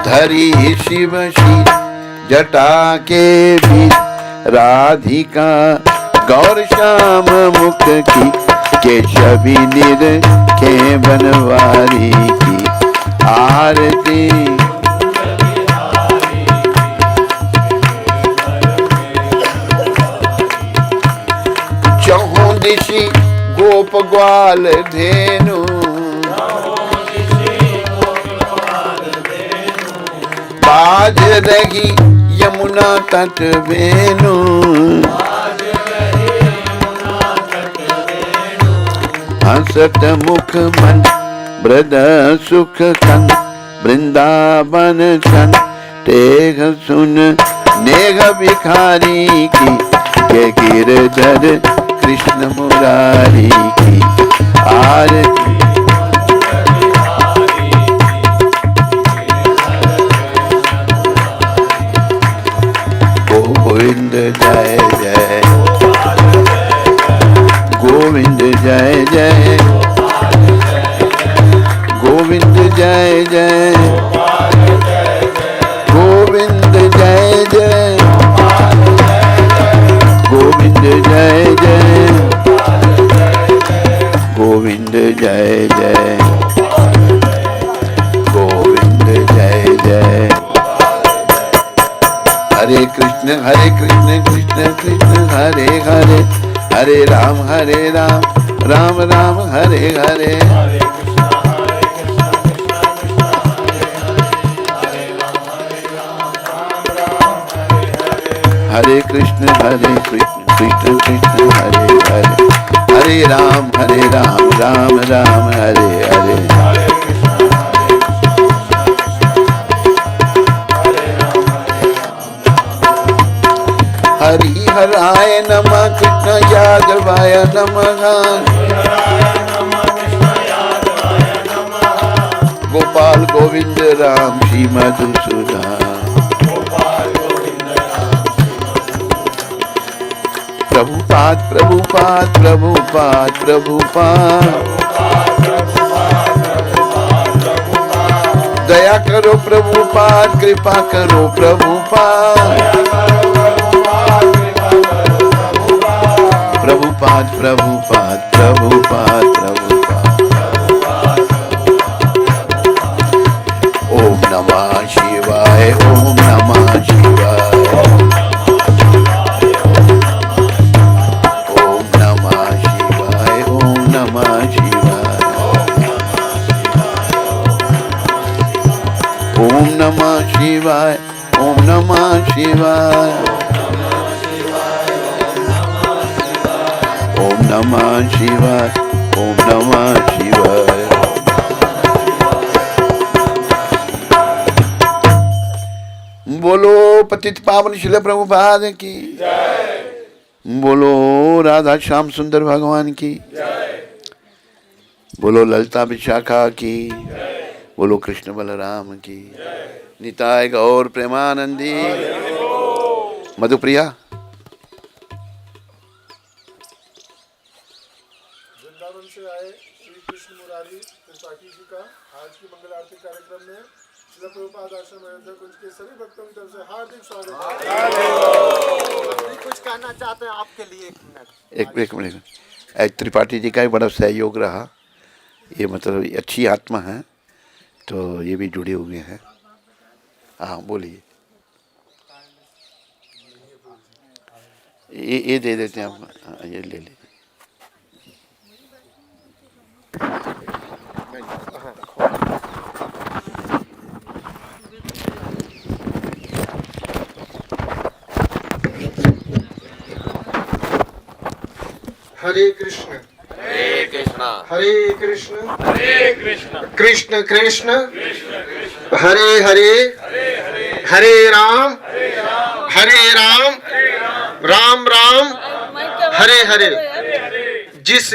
धरी शिव श्री जटा के बीच, राधिका गौर श्याम मुख की, के छवि निर के बनवारी की। आरती चहुं दिशि गोप ग्वाल धेनु, बाज रही यमुना तट वेणु, हंसत मुख मन ब्रद सुख कन, वृंदावन सन तेघ सुन नेघ भिखारी की, के गिरधर कृष्ण मुरारी की। आरती गोविंद जय जय, गोविंद जय जय, गोविंद जय जय, गोविंद जय जय, गोविंद जय जय, गोविंद जय जय, गोविंद जय जय। हरे कृष्ण कृष्ण कृष्ण हरे हरे, हरे राम राम राम हरे हरे। हरे कृष्ण कृष्ण कृष्ण हरे हरे, हरे राम राम राम हरे हरे। हरि हराय नमः, कृष्ण यादवाय नमः, गोपाल गोविंद राम श्री मधुसूदन। प्रभुपाद प्रभुपाद प्रभुपाद प्रभुपाद, दया करो प्रभुपाद, कृपा करो प्रभुपाद, प्रभुपाद प्रभुपाद प्रभुपाद प्रभुपाद। ओम नमः शिवाय, ओम नमः शिवाय, ओम नमः शिवाय, ओम नमः शिवाय, ओम नमः शिवाय, ओम नमः शिवाय, ओम नमः शिवाय, ओम नमः शिवाय। बोलो पतित पावन शिल प्रभुपाद की, बोलो राधा श्याम सुंदर भगवान की, बोलो ललिता विशाखा की, बोलो कृष्ण बलराम की, निताय गौर प्रेमानंदी। मधुप्रिया, वृंदावन से आए श्री कृष्ण मुरारी त्रिपाठी जी का आज की मंगल आरती कार्यक्रम में श्रील प्रभुपाद आश्रम अयोध्या कुंज के सभी भक्तों की तरफ से हार्दिक स्वागत है। कुछ कहना चाहते हैं आपके लिए? एक मिनट। त्रिपाठी जी का भी बड़ा सहयोग रहा, ये मतलब अच्छी आत्मा है, तो ये भी जुड़े हुए हैं। हाँ बोलिए। ये दे देते हैं आप। हाँ, ये ले ले। हरे कृष्ण हरे कृष्णा हरे कृष्ण कृष्ण कृष्ण हरे हरे हरे राम राम राम हरे हरे। जिस